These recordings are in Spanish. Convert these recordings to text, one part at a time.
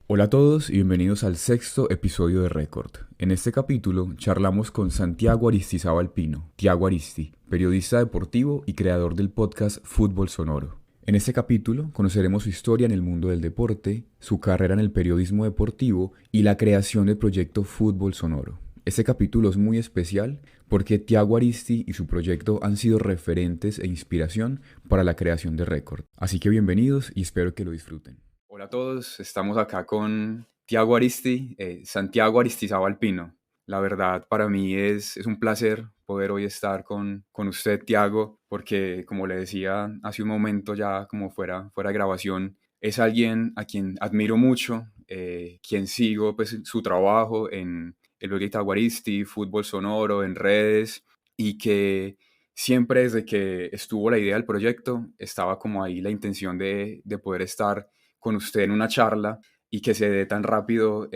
Hola a todos y bienvenidos al sexto episodio de Record. En este capítulo charlamos con Santiago Aristizábal Pino, Tiago Aristi, periodista deportivo y creador del podcast Fútbol Sonoro. En este capítulo conoceremos su historia en el mundo del deporte, su carrera en el periodismo deportivo y la creación del proyecto Fútbol Sonoro. Este capítulo es muy especial porque Tiago Aristi y su proyecto han sido referentes e inspiración para la creación de Record. Así que bienvenidos y espero que lo disfruten. Hola a todos, estamos acá con Tiago Aristi, Santiago Aristizábal Pino. La verdad, para mí es un placer poder hoy estar con usted, Tiago, porque como le decía hace un momento ya como fuera de grabación, es alguien a quien admiro mucho, quien sigo pues, su trabajo en el blog de Tiago Aristi, Fútbol Sonoro, en redes, y que siempre desde que estuvo la idea del proyecto, estaba como ahí la intención de poder estar con usted en una charla y que se dé tan rápido,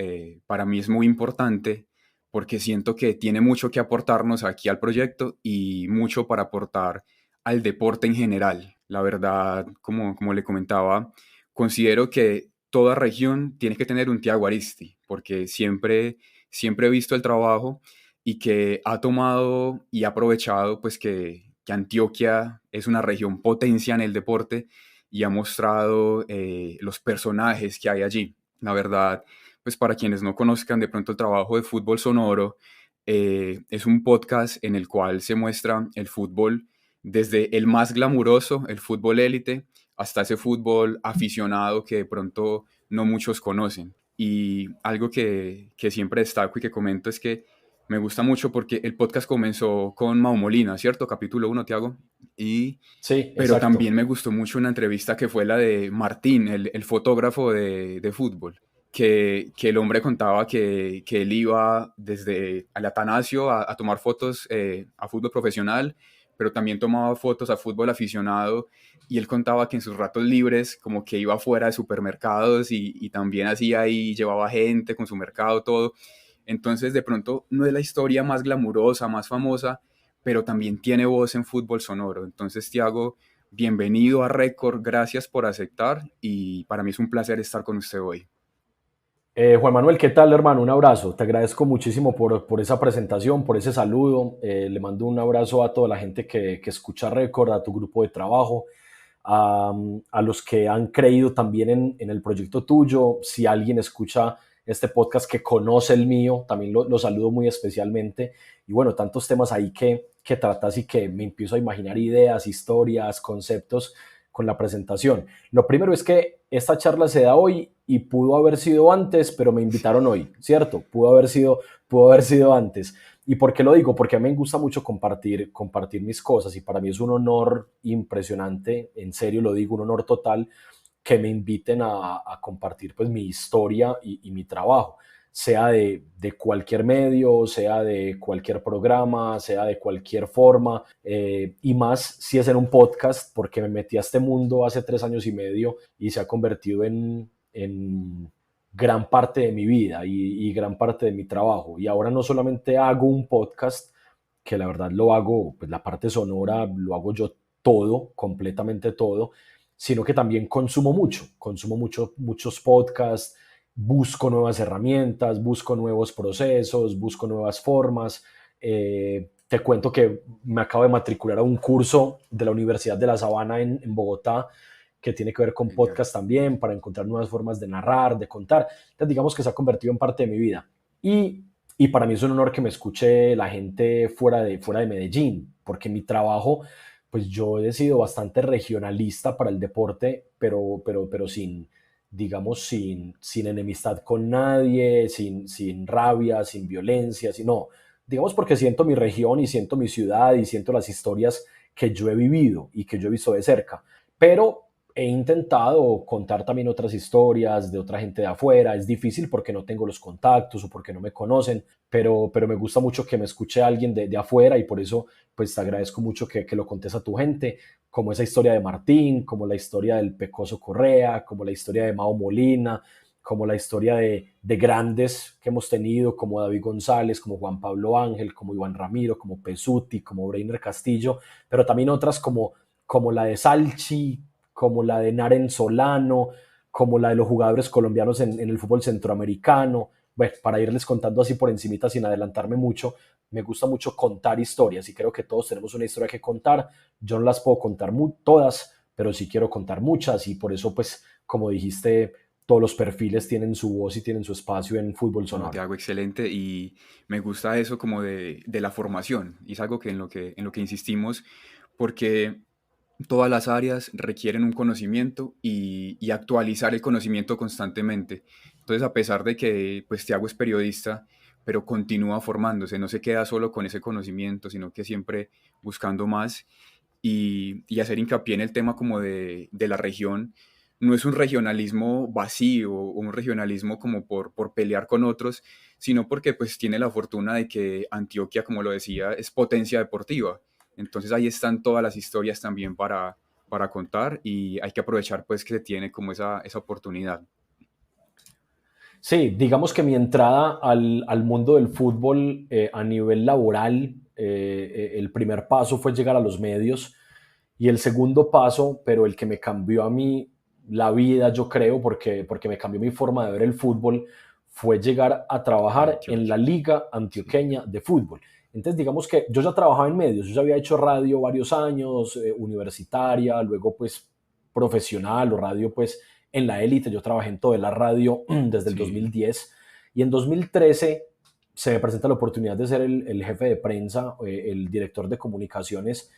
para mí es muy importante porque siento que tiene mucho que aportarnos aquí al proyecto y mucho para aportar al deporte en general. La verdad, como le comentaba, considero que toda región tiene que tener un Tiago Aristi porque siempre he visto el trabajo y que ha tomado y ha aprovechado pues que Antioquia es una región potencia en el deporte y ha mostrado los personajes que hay allí. La verdad, pues para quienes no conozcan de pronto el trabajo de Fútbol Sonoro, es un podcast en el cual se muestra el fútbol desde el más glamuroso, el fútbol élite, hasta ese fútbol aficionado que de pronto no muchos conocen. Y algo que siempre destaco y que comento es que me gusta mucho porque el podcast comenzó con Mau Molina, ¿cierto? Capítulo uno, Tiago. Y Sí, pero exacto. también me gustó mucho una entrevista que fue la de Martín, el fotógrafo de fútbol, que el hombre contaba que él iba desde al Atanasio a tomar fotos a fútbol profesional, pero también tomaba fotos a fútbol aficionado y él contaba que en sus ratos libres como que iba fuera de supermercados y también hacía ahí, llevaba gente con su mercado, todo. Entonces de pronto no es la historia más glamurosa, más famosa, pero también tiene voz en Fútbol Sonoro. Entonces, Tiago, bienvenido a Record, gracias por aceptar y para mí es un placer estar con usted hoy. Juan Manuel, ¿qué tal, hermano? Un abrazo. Te agradezco muchísimo por esa presentación, por ese saludo. Le mando un abrazo a toda la gente que escucha Record, a tu grupo de trabajo, a, a los que han creído también en el proyecto tuyo. Si alguien escucha este podcast que conoce el mío, también lo saludo muy especialmente. Y bueno, tantos temas ahí que tratas y que me empiezo a imaginar ideas, historias, conceptos con la presentación. Lo primero es que esta charla se da hoy y pudo haber sido antes, pero me invitaron hoy, ¿cierto? Pudo haber sido antes. ¿Y por qué lo digo? Porque a mí me gusta mucho compartir mis cosas y para mí es un honor impresionante, en serio lo digo, un honor total que me inviten a compartir pues mi historia y mi trabajo, sea de cualquier medio, sea de cualquier programa, sea de cualquier forma, y más si es en un podcast, porque me metí a este mundo hace 3 años y medio y se ha convertido en gran parte de mi vida y gran parte de mi trabajo. Y ahora no solamente hago un podcast, que la verdad lo hago, pues la parte sonora lo hago yo todo, completamente todo, sino que también consumo mucho, muchos podcasts, busco nuevas herramientas, busco nuevos procesos, busco nuevas formas. Te cuento que me acabo de matricular a un curso de la Universidad de La Sabana en Bogotá que tiene que ver con Genial. podcast también, para encontrar nuevas formas de narrar, de contar. Entonces, digamos que se ha convertido en parte de mi vida. Y para mí es un honor que me escuche la gente fuera de Medellín, porque mi trabajo, pues yo he sido bastante regionalista para el deporte, pero digamos, sin enemistad con nadie, sin rabia, sin violencia, no, digamos porque siento mi región y siento mi ciudad y siento las historias que yo he vivido y que yo he visto de cerca, pero he intentado contar también otras historias de otra gente de afuera. Es difícil porque no tengo los contactos o porque no me conocen, pero me gusta mucho que me escuche alguien de afuera y por eso pues te agradezco mucho que lo contes a tu gente, como esa historia de Martín, como la historia del Pecoso Correa, como la historia de Mao Molina, como la historia de grandes que hemos tenido, como David González, como Juan Pablo Ángel, como Iván Ramiro, como Pesuti, como Breiner Castillo, pero también otras como la de Salchi, como la de Naren Solano, como la de los jugadores colombianos en el fútbol centroamericano. Bueno, para irles contando así por encimita sin adelantarme mucho, me gusta mucho contar historias y creo que todos tenemos una historia que contar. Yo no las puedo contar todas, pero sí quiero contar muchas y por eso, pues, como dijiste, todos los perfiles tienen su voz y tienen su espacio en Fútbol No, te Sonoro. hago excelente y me gusta eso como de la formación y es algo que en lo que insistimos porque todas las áreas requieren un conocimiento y actualizar el conocimiento constantemente. Entonces, a pesar de que pues Tiago es periodista, pero continúa formándose, no se queda solo con ese conocimiento, sino que siempre buscando más y hacer hincapié en el tema como de la región. No es un regionalismo vacío o un regionalismo como por pelear con otros, sino porque pues tiene la fortuna de que Antioquia, como lo decía, es potencia deportiva. Entonces ahí están todas las historias también para contar y hay que aprovechar pues que se tiene como esa oportunidad. Sí, digamos que mi entrada al mundo del fútbol a nivel laboral, el primer paso fue llegar a los medios y el segundo paso, pero el que me cambió a mí la vida, yo creo, porque me cambió mi forma de ver el fútbol, fue llegar a trabajar en la Antioquia, Liga sí. Antioqueña de Fútbol. Entonces, digamos que yo ya trabajaba en medios, yo ya había hecho radio varios años, universitaria, luego pues profesional o radio pues en la élite. Yo trabajé en toda la radio desde el Sí, 2010 y en 2013 se me presenta la oportunidad de ser el jefe de prensa, el director de comunicaciones,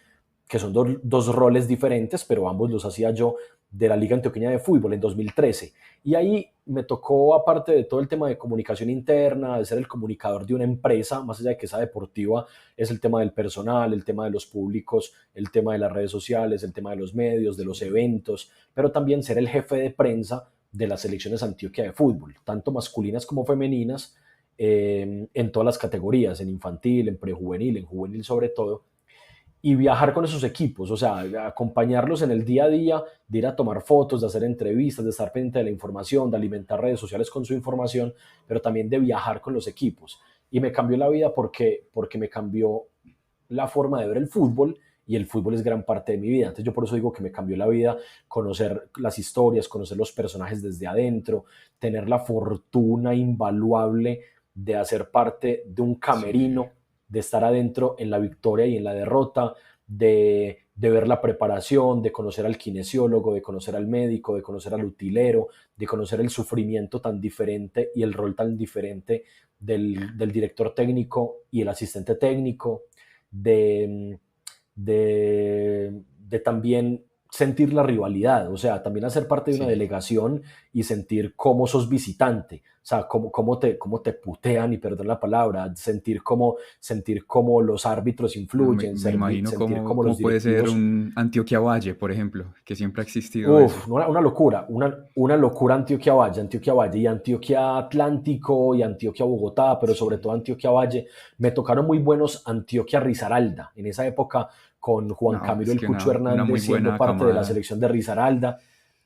que son dos roles diferentes, pero ambos los hacía yo de la Liga Antioqueña de Fútbol en 2013. Y ahí me tocó, aparte de todo el tema de comunicación interna, de ser el comunicador de una empresa, más allá de que sea deportiva, es el tema del personal, el tema de los públicos, el tema de las redes sociales, el tema de los medios, de los sí. eventos, pero también ser el jefe de prensa de las selecciones Antioquia de fútbol, tanto masculinas como femeninas, en todas las categorías, en infantil, en prejuvenil, en juvenil sobre todo, y viajar con esos equipos, o sea, acompañarlos en el día a día, de ir a tomar fotos, de hacer entrevistas, de estar pendiente de la información, de alimentar redes sociales con su información, pero también de viajar con los equipos. Y me cambió la vida porque me cambió la forma de ver el fútbol y el fútbol es gran parte de mi vida. Entonces yo por eso digo que me cambió la vida conocer las historias, conocer los personajes desde adentro, tener la fortuna invaluable de hacer parte de un Sí. camerino, de estar adentro en la victoria y en la derrota, de ver la preparación, de conocer al kinesiólogo, de conocer al médico, de conocer al utilero, de conocer el sufrimiento tan diferente y el rol tan diferente del director técnico y el asistente técnico, de, de también sentir la rivalidad, o sea, también hacer parte de una Sí. delegación y sentir cómo sos visitante, o sea, cómo te putean, y perdón la palabra, sentir cómo los árbitros No, influyen, me imagino sentir cómo los cómo puede ser directivos. un Antioquia Valle, por ejemplo, que siempre ha existido eso. Uf, una locura, una locura Antioquia Valle y Antioquia Atlántico y Antioquia Bogotá, pero sobre Sí. todo Antioquia Valle. Me tocaron muy buenos Antioquia Risaralda en esa época con Juan No, Camilo es El que Cucho una muy Hernández siendo buena parte de la camada. selección de Risaralda.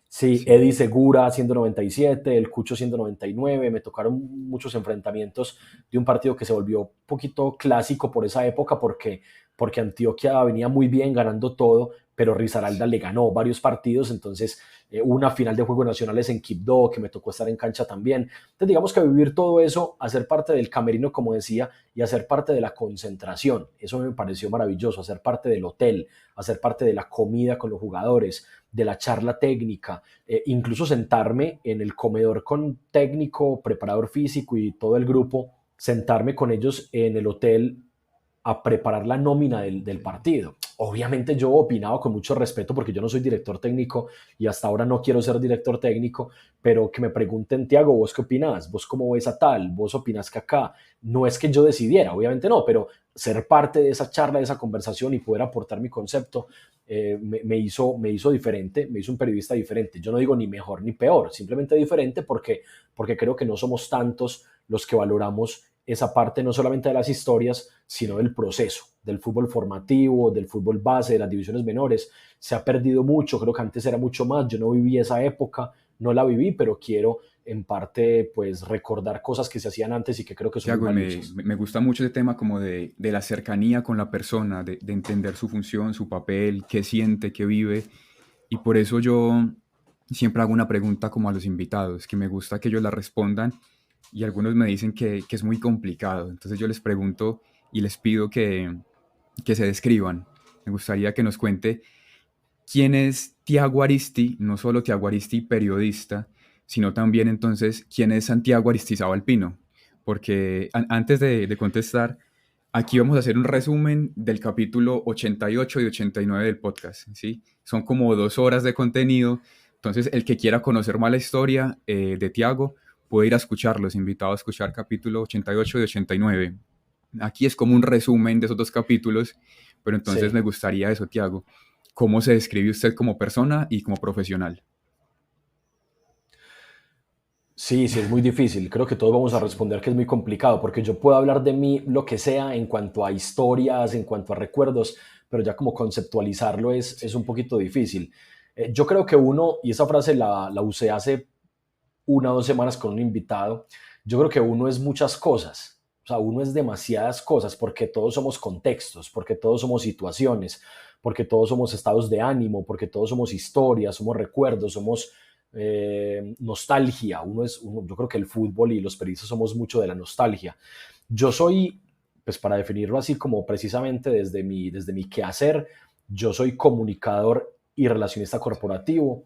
Sí, Sí. Eddie Segura siendo 97, El Cucho siendo 99. Me tocaron muchos enfrentamientos de un partido que se volvió un poquito clásico por esa época porque Antioquia venía muy bien ganando todo, pero Risaralda le ganó varios partidos, entonces una final de Juegos Nacionales en Quibdó, que me tocó estar en cancha también. Entonces digamos que vivir todo eso, hacer parte del camerino, como decía, y hacer parte de la concentración, eso me pareció maravilloso, hacer parte del hotel, hacer parte de la comida con los jugadores, de la charla técnica, incluso sentarme en el comedor con técnico, preparador físico y todo el grupo, sentarme con ellos en el hotel a preparar la nómina del Sí. partido. Obviamente yo opinaba con mucho respeto porque yo no soy director técnico y hasta ahora no quiero ser director técnico, pero que me pregunten, Tiago, ¿vos qué opinás? ¿Vos cómo ves a tal? ¿Vos opinás que acá? No es que yo decidiera, obviamente no, pero ser parte de esa charla, de esa conversación y poder aportar mi concepto me hizo diferente, me hizo un periodista diferente. Yo no digo ni mejor ni peor, simplemente diferente porque creo que no somos tantos los que valoramos esa parte no solamente de las historias, sino Sí. del proceso, del fútbol formativo, del fútbol base, de las divisiones menores. Se ha perdido mucho, creo que antes era mucho más, yo no viví esa época, no la viví, pero quiero en parte pues recordar cosas que se hacían antes y que creo que son muy Tiago, valiosas. me gusta mucho ese tema como de la cercanía con la persona, de entender su función, su papel, qué siente, qué vive. Y por eso yo siempre hago una pregunta como a los invitados, que me gusta que ellos la respondan y algunos me dicen que es muy complicado. Entonces yo les pregunto y les pido que se describan. Me gustaría que nos cuente quién es Tiago Aristi, no solo Tiago Aristi periodista, sino también entonces quién es Santiago Aristizábal Pino. Porque antes de contestar, aquí vamos a hacer un resumen del capítulo 88 y 89 del podcast, ¿sí? Son como 2 horas de contenido, entonces el que quiera conocer más la historia de Tiago puede ir a escucharlos, invitado a escuchar capítulo 88 y 89. Aquí es como un resumen de esos dos capítulos, pero entonces me Sí. gustaría eso, Tiago. ¿Cómo se describe usted como persona y como profesional? Sí, sí, es muy difícil. Creo que todos vamos a Sí, responder que es muy complicado, porque yo puedo hablar de mí lo que sea en cuanto a historias, en cuanto a recuerdos, pero ya como conceptualizarlo es un poquito difícil. Yo creo que uno, y esa frase la usé hace 1 o 2 semanas con un invitado, yo creo que uno es muchas cosas. O sea, uno es demasiadas cosas porque todos somos contextos, porque todos somos situaciones, porque todos somos estados de ánimo, porque todos somos historias, somos recuerdos, somos nostalgia. Yo creo que el fútbol y los periodistas somos mucho de la nostalgia. Yo soy, pues para definirlo así como precisamente desde mi quehacer, yo soy comunicador y relacionista corporativo.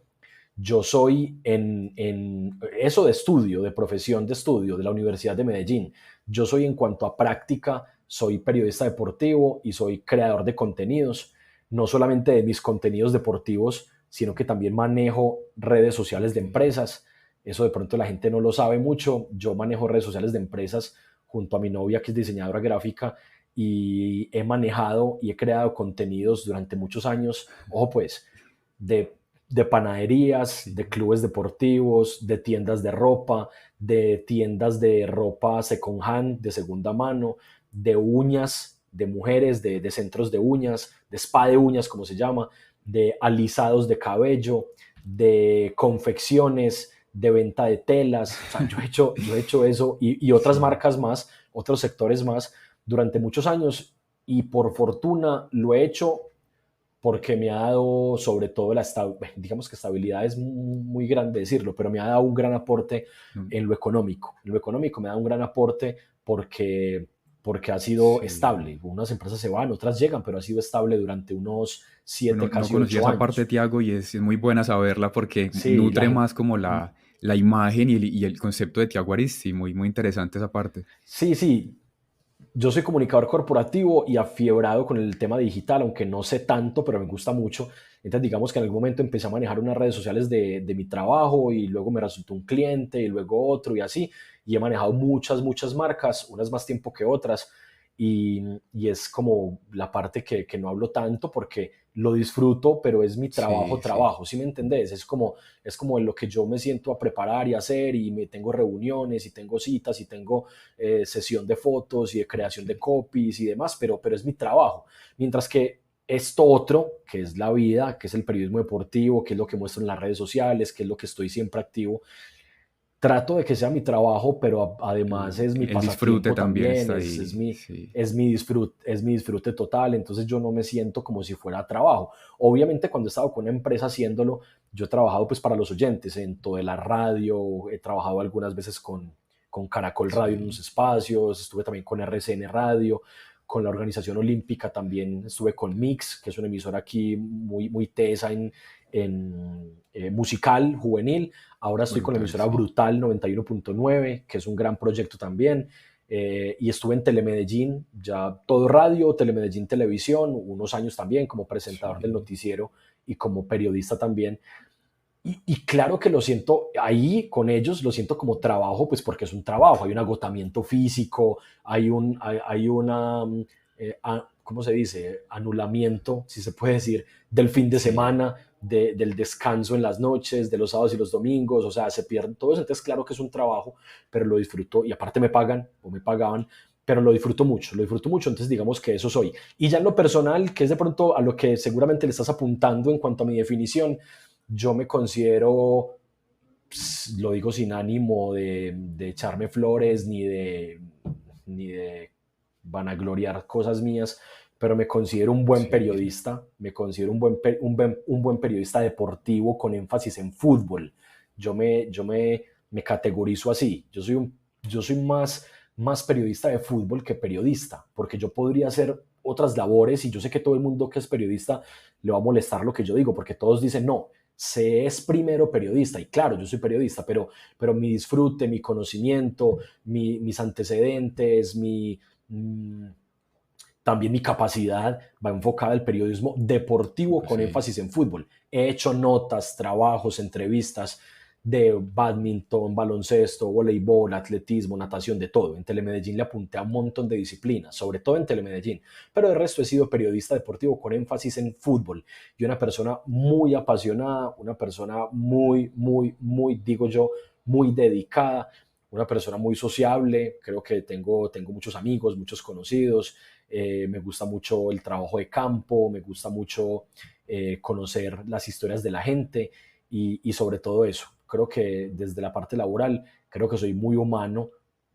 Yo soy en eso de estudio, de profesión de estudio de la Universidad de Medellín. Yo soy en cuanto a práctica, soy periodista deportivo y soy creador de contenidos, no solamente de mis contenidos deportivos, sino que también manejo redes sociales de empresas. Eso de pronto la gente no lo sabe mucho. Yo manejo redes sociales de empresas junto a mi novia, que es diseñadora gráfica, y he manejado y he creado contenidos durante muchos años, ojo pues, de panaderías, sí, de clubes deportivos, de tiendas de ropa, de tiendas de ropa second hand, de segunda mano, de uñas, de mujeres, de centros de uñas, de spa de uñas, como se llama, de alisados de cabello, de confecciones, de venta de telas. O sea, yo he hecho eso y otras sí. marcas más, otros sectores más durante muchos años, y por fortuna lo he hecho porque me ha dado sobre todo digamos que estabilidad es muy grande decirlo, pero me ha dado un gran aporte Mm, en lo económico. En lo económico me ha dado un gran aporte porque ha sido sí. estable. Unas empresas se van, otras llegan, pero ha sido estable durante unos siete, Bueno, no casi conocía ocho esa parte, años. Tiago, y es muy buena saberla porque Sí, la nutre gente, más como la imagen y el concepto de Tiago Aristi. Muy, muy interesante esa parte. sí, sí. Yo soy comunicador corporativo y afiebrado con el tema digital, aunque no sé tanto, pero me gusta mucho. Entonces, digamos que en algún momento empecé a manejar unas redes sociales de mi trabajo y luego me resultó un cliente y luego otro y así. Y he manejado muchas, muchas marcas, unas más tiempo que otras. Y es como la parte que no hablo tanto porque lo disfruto, pero es mi trabajo, Sí, sí. trabajo, ¿sí me entendés? Es como en lo que yo me siento a preparar y hacer y me tengo reuniones y tengo citas y tengo sesión de fotos y de creación de Ok. copies y demás, pero es mi trabajo. Mientras que esto otro, que es la vida, que es el periodismo deportivo, que es lo que muestro en las redes sociales, que es lo que estoy siempre activo, trato de que sea mi trabajo, pero además es mi El disfrute pasatiempo también también, está es, es ahí. mi, Sí. es mi disfrute total, entonces yo no me siento como si fuera trabajo. Obviamente cuando he estado con una empresa haciéndolo, yo he trabajado pues para los oyentes en toda la radio, he trabajado algunas veces con Caracol Radio en unos Sí. espacios, estuve también con RCN Radio, con la organización olímpica también estuve con Mix, que es una emisora aquí muy, muy tesa en musical, juvenil. Ahora estoy con la Brutal, emisora sí. Brutal 91.9, que es un gran proyecto también. Y estuve en Telemedellín, ya todo radio, Telemedellín Televisión, unos años también como presentador del Sí. noticiero y como periodista también. Y claro que lo siento ahí con ellos, lo siento como trabajo, pues porque es un trabajo, hay un agotamiento físico, hay una, ¿cómo se dice? Anulamiento, si se puede decir, del fin de Sí. semana, del descanso en las noches, de los sábados y los domingos, o sea, se pierde todo eso. Entonces, claro que es un trabajo, pero lo disfruto y aparte me pagan o me pagaban, pero lo disfruto mucho, entonces digamos que eso soy. Y ya en lo personal, que es de pronto a lo que seguramente le estás apuntando en cuanto a mi definición, yo me considero, lo digo sin ánimo de echarme flores ni de vanagloriar cosas mías, pero me considero un buen Sí, periodista, me considero un buen periodista deportivo con énfasis en fútbol. Me categorizo así. Yo soy más periodista de fútbol que periodista, porque yo podría hacer otras labores y yo sé que todo el mundo que es periodista le va a molestar lo que yo digo, porque todos dicen, no, se es primero periodista, y claro, yo soy periodista, pero mi disfrute, mi conocimiento, mis antecedentes, mm, también mi capacidad va enfocada al periodismo deportivo con sí, énfasis en fútbol. He hecho notas, trabajos, entrevistas de badminton, baloncesto, voleibol, atletismo, natación, de todo. En Telemedellín le apunté a un montón de disciplinas, sobre todo en Telemedellín, pero de resto he sido periodista deportivo con énfasis en fútbol y una persona muy apasionada, una persona digo yo, muy dedicada, una persona muy sociable. Creo que tengo muchos amigos, muchos conocidos. Me gusta mucho el trabajo de campo, me gusta mucho conocer las historias de la gente y sobre todo eso. Creo que desde la parte laboral, creo que soy muy humano,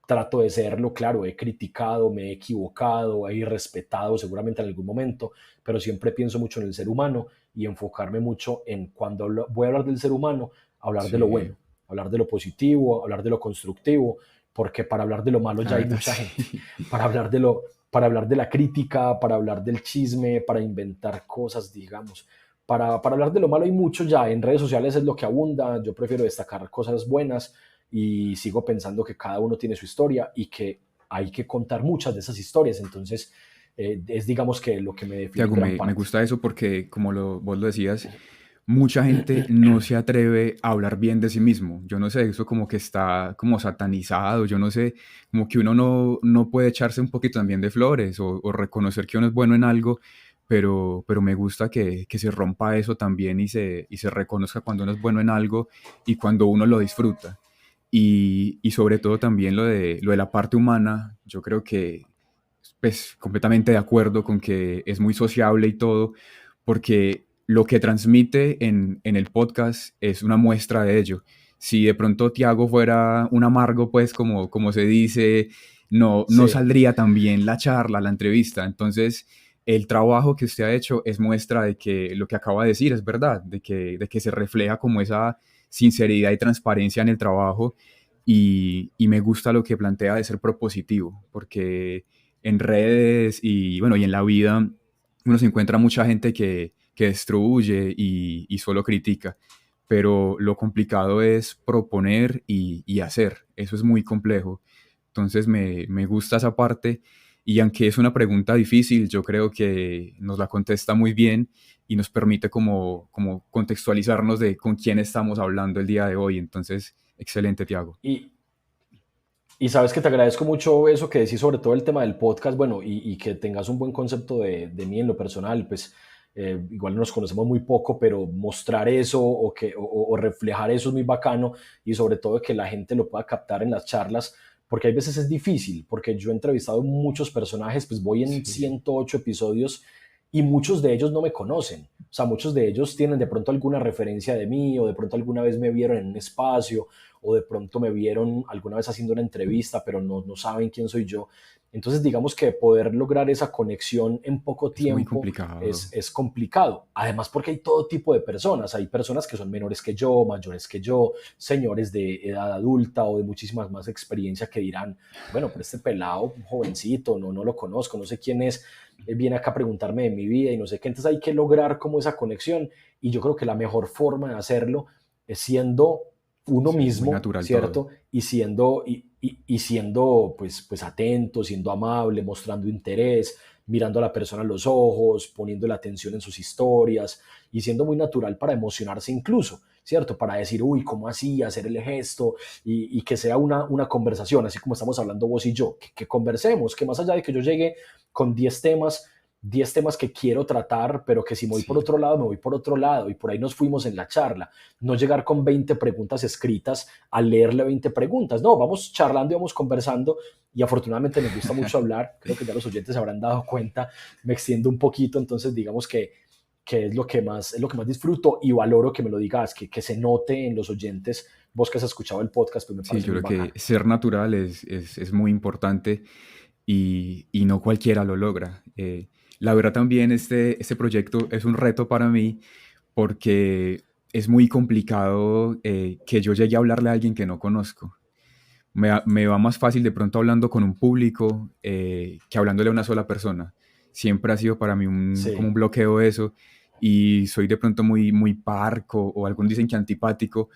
trato de serlo, claro, he criticado, me he equivocado, he irrespetado seguramente en algún momento, pero siempre pienso mucho en el ser humano y enfocarme mucho en cuando voy a hablar del ser humano, hablar de lo sí, bueno, hablar de lo positivo, hablar de lo constructivo, porque para hablar de lo malo la ya hay verdad, mucha gente, sí. para hablar de lo, para hablar de la crítica, para hablar del chisme, para inventar cosas, digamos. Para hablar de lo malo hay mucho ya, en redes sociales es lo que abunda, yo prefiero destacar cosas buenas y sigo pensando que cada uno tiene su historia y que hay que contar muchas de esas historias, entonces es digamos que lo que me define en Tiago, gran me parte. gusta eso porque, como vos lo decías, mucha gente no se atreve a hablar bien de sí mismo. Yo no sé, eso como que está como satanizado, yo no sé, como que uno no puede echarse un poquito también de flores o reconocer que uno es bueno en algo, pero me gusta que se rompa eso también y se reconozca cuando uno es bueno en algo y cuando uno lo disfruta. Y sobre todo también lo de la parte humana, yo creo que pues completamente de acuerdo con que es muy sociable y todo, porque lo que transmite en el podcast es una muestra de ello. Si de pronto Tiago fuera un amargo, pues como se dice, no Sí, saldría tan bien la charla, la entrevista. Entonces, el trabajo que usted ha hecho es muestra de que lo que acaba de decir es verdad, de que se refleja como esa sinceridad y transparencia en el trabajo y me gusta lo que plantea de ser propositivo, porque en redes y bueno, y en la vida uno se encuentra mucha gente que destruye y solo critica, pero lo complicado es proponer y hacer, eso es muy complejo. Entonces me gusta esa parte y aunque es una pregunta difícil, yo creo que nos la contesta muy bien y nos permite como contextualizarnos de con quién estamos hablando el día de hoy. Entonces, excelente, Tiago. y, y sabes que te agradezco mucho eso que decís sobre todo el tema del podcast, bueno, y que tengas un buen concepto de mí en lo personal, pues igual nos conocemos muy poco, pero mostrar eso o reflejar eso es muy bacano y sobre todo que la gente lo pueda captar en las charlas, porque hay veces es difícil, porque yo he entrevistado muchos personajes, pues voy en Sí, 108 episodios y muchos de ellos no me conocen. O sea, muchos de ellos tienen de pronto alguna referencia de mí o de pronto alguna vez me vieron en un espacio o de pronto me vieron alguna vez haciendo una entrevista, pero no saben quién soy yo. Entonces, digamos que poder lograr esa conexión en poco es muy tiempo complicado. es complicado. Además, porque hay todo tipo de personas. Hay personas que son menores que yo, mayores que yo, señores de edad adulta o de muchísimas más experiencia que dirán, bueno, pero este pelado, un jovencito, no lo conozco, no sé quién es, viene acá a preguntarme de mi vida y no sé qué. Entonces hay que lograr como esa conexión y yo creo que la mejor forma de hacerlo es siendo uno Sí, muy mismo, natural todo. ¿cierto? Y siendo pues atento, siendo amable, mostrando interés, mirando a la persona a los ojos, poniendo la atención en sus historias y siendo muy natural para emocionarse incluso, ¿cierto? Para decir, uy, ¿cómo así? Hacer el gesto y que sea una conversación, así como estamos hablando vos y yo, que conversemos, que más allá de que yo llegue con 10 temas que quiero tratar, pero que si me voy por Sí, otro lado, me voy por otro lado y por ahí nos fuimos en la charla. No llegar con 20 preguntas escritas a leerle 20 preguntas. No, vamos charlando y vamos conversando y afortunadamente me gusta mucho hablar. Creo que ya los oyentes se habrán dado cuenta. Me extiendo un poquito, entonces digamos que es lo que más disfruto y valoro que me lo digas, que se note en los oyentes. Vos que has escuchado el podcast, pues me sí, parece yo muy creo que bacano. ser natural es muy importante y no cualquiera lo logra. La verdad también este proyecto es un reto para mí porque es muy complicado que yo llegue a hablarle a alguien que no conozco. Me va más fácil de pronto hablando con un público que hablándole a una sola persona. Siempre ha sido para mí como un Sí. bloqueo eso y soy de pronto muy parco o algunos dicen que antipático,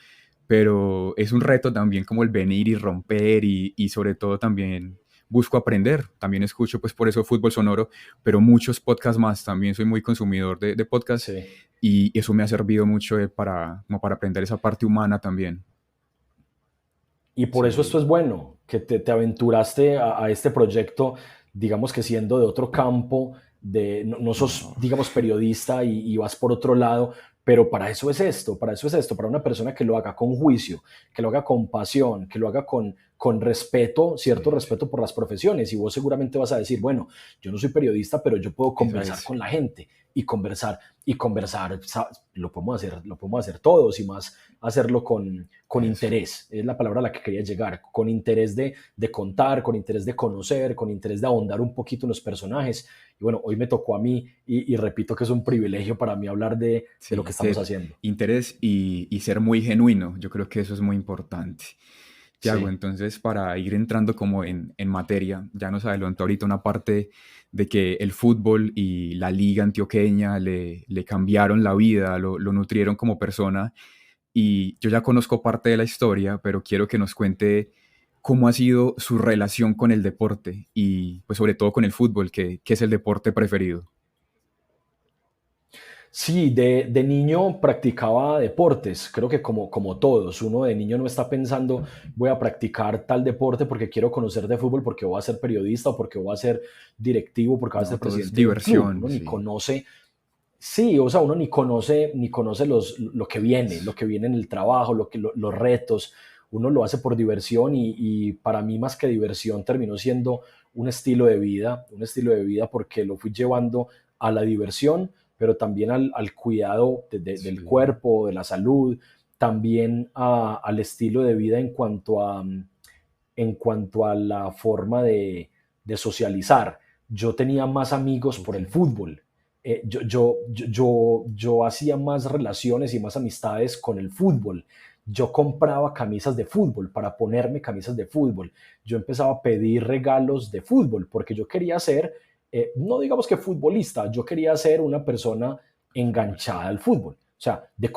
pero es un reto también como el venir y romper y sobre todo también busco aprender. También escucho pues por eso Fútbol Sonoro, pero muchos podcasts más. También soy muy consumidor de podcasts Sí. y eso me ha servido mucho como para aprender esa parte humana también. Y por eso esto Sí. es bueno, que te aventuraste a este proyecto, digamos que siendo de otro campo, no sos, No, digamos, periodista y vas por otro lado, pero para eso es esto, para una persona que lo haga con juicio, que lo haga con pasión, que lo haga con respeto, cierto sí, sí. respeto por las profesiones. Y vos seguramente vas a decir, bueno, yo no soy periodista, pero yo puedo Eso conversar es. con la gente y conversar, lo podemos hacer todos y más hacerlo con Eso. interés, es la palabra a la que quería llegar, con interés de contar, con interés de conocer, con interés de ahondar un poquito en los personajes. Y bueno, hoy me tocó a mí y repito que es un privilegio para mí hablar de lo que Sí, estamos ser haciendo. interés y ser muy genuino. Yo creo que eso es muy importante. Tiago, Sí, entonces para ir entrando como en materia, ya nos adelantó ahorita una parte de que el fútbol y la liga antioqueña le cambiaron la vida, lo nutrieron como persona y yo ya conozco parte de la historia, pero quiero que nos cuente cómo ha sido su relación con el deporte y pues sobre todo con el fútbol, que es el deporte preferido. sí, de niño practicaba deportes, creo que como todos, uno de niño no está pensando voy a practicar tal deporte porque quiero conocer de fútbol, porque voy a ser periodista o porque voy a ser directivo, porque voy a No, ser todo es presidente de un club, diversión, uno ni sí. conoce. Sí, o sea, uno ni conoce lo Eso. que viene en el trabajo, los retos. Uno lo hace por diversión y para mí más que diversión terminó siendo un estilo de vida porque lo fui llevando a la diversión, pero también al cuidado del Sí, cuerpo, de la salud, también al estilo de vida en cuanto a la forma de socializar. Yo tenía más amigos por ok. el fútbol. Yo hacía más relaciones y más amistades con el fútbol. Yo compraba camisas de fútbol para ponerme camisas de fútbol. Yo empezaba a pedir regalos de fútbol porque yo quería ser, no digamos que futbolista, yo quería ser una persona Fútbol, enganchada sí. al fútbol. O sea, de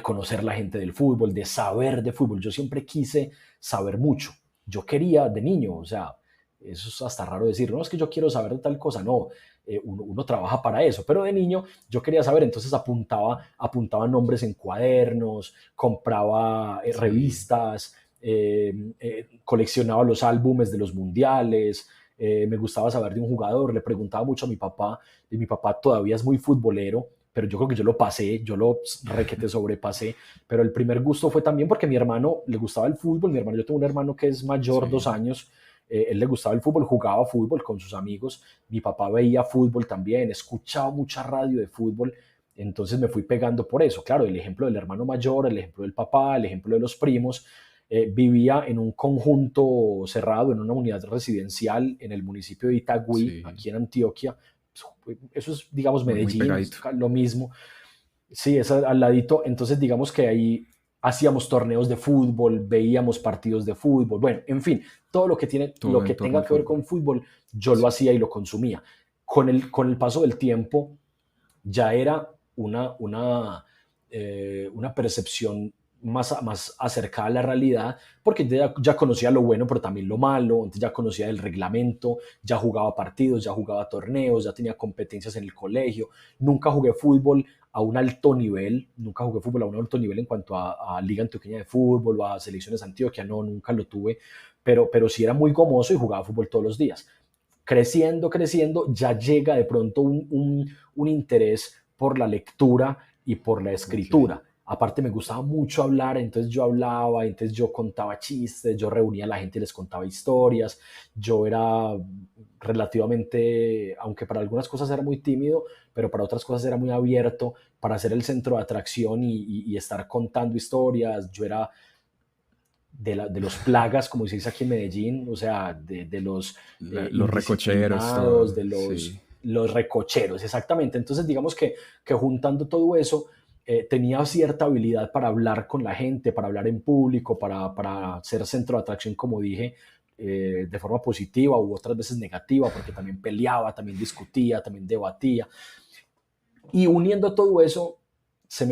conocer la gente del fútbol, de saber de fútbol. Yo siempre quise saber mucho. Yo quería de niño, o sea, eso es hasta raro decir, no es que yo quiero saber de tal cosa, no, uno trabaja para eso, pero de niño yo quería saber, entonces apuntaba nombres en cuadernos, compraba Sí, revistas, coleccionaba los álbumes de los mundiales, me gustaba saber de un jugador, le preguntaba mucho a mi papá, y mi papá todavía es muy futbolero, pero yo creo que yo lo pasé, yo lo requete sobrepasé, pero el primer gusto fue también porque a mi hermano le gustaba el fútbol, mi hermano, yo tengo un hermano que es mayor dos sí, años, él le gustaba el fútbol, jugaba fútbol con sus amigos, mi papá veía fútbol también, escuchaba mucha radio de fútbol, entonces me fui pegando por eso, claro, el ejemplo del hermano mayor, el ejemplo del papá, el ejemplo de los primos, vivía en un conjunto cerrado, en una unidad residencial en el municipio de Itagüí, sí. aquí en Antioquia, eso es, digamos, Muy Medellín, es pegadito. lo mismo. Sí, es al ladito. Entonces, digamos que ahí hacíamos torneos de fútbol, veíamos partidos de fútbol. Bueno, en fin, todo lo Todo que en torno tenga al que ver con fútbol. fútbol, yo lo Sí, hacía y lo consumía. Con el paso del tiempo, ya era una percepción más acercada a la realidad, porque ya conocía lo bueno, pero también lo malo, entonces ya conocía el reglamento, ya jugaba partidos, ya jugaba torneos, ya tenía competencias en el colegio, nunca jugué fútbol a un alto nivel, nunca jugué fútbol a un alto nivel en cuanto a Liga Antioqueña de Fútbol o a Selecciones Antioquia, no, nunca lo tuve, pero sí era muy gomoso y jugaba fútbol todos los días. Creciendo, ya llega de pronto un interés por la lectura y por la ok. escritura. Aparte me gustaba mucho hablar, entonces yo hablaba, entonces yo contaba chistes, yo reunía a la gente y les contaba historias, yo era relativamente, aunque para algunas cosas era muy tímido, pero para otras cosas era muy abierto para ser el centro de atracción y estar contando historias. Yo era de los plagas, como se dice aquí en Medellín, o sea, de los Los recocheros, indisciplinados, todo. Sí. los recocheros, exactamente. Entonces, digamos que juntando todo eso, tenía cierta habilidad para hablar con la gente, para hablar en público, para ser centro de atracción, como dije, de forma positiva u otras veces negativa, porque también peleaba, también discutía, también debatía. Y uniendo todo eso, se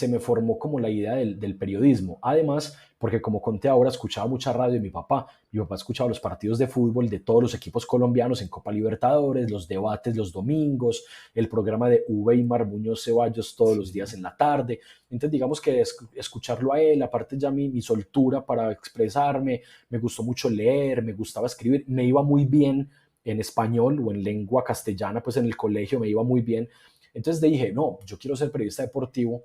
me formó como la idea del periodismo. Además, porque como conté ahora, escuchaba mucha radio de mi papá. Mi papá escuchaba los partidos de fútbol de todos los equipos colombianos en Copa Libertadores, los debates los domingos, el programa de Uweimar Muñoz Ceballos todos los días en la tarde. Entonces, digamos que escucharlo a él, aparte ya mi soltura para expresarme, me gustó mucho leer, me gustaba escribir, me iba muy bien en español o en lengua castellana, pues en el colegio me iba muy bien. Entonces dije, no, yo quiero ser periodista deportivo,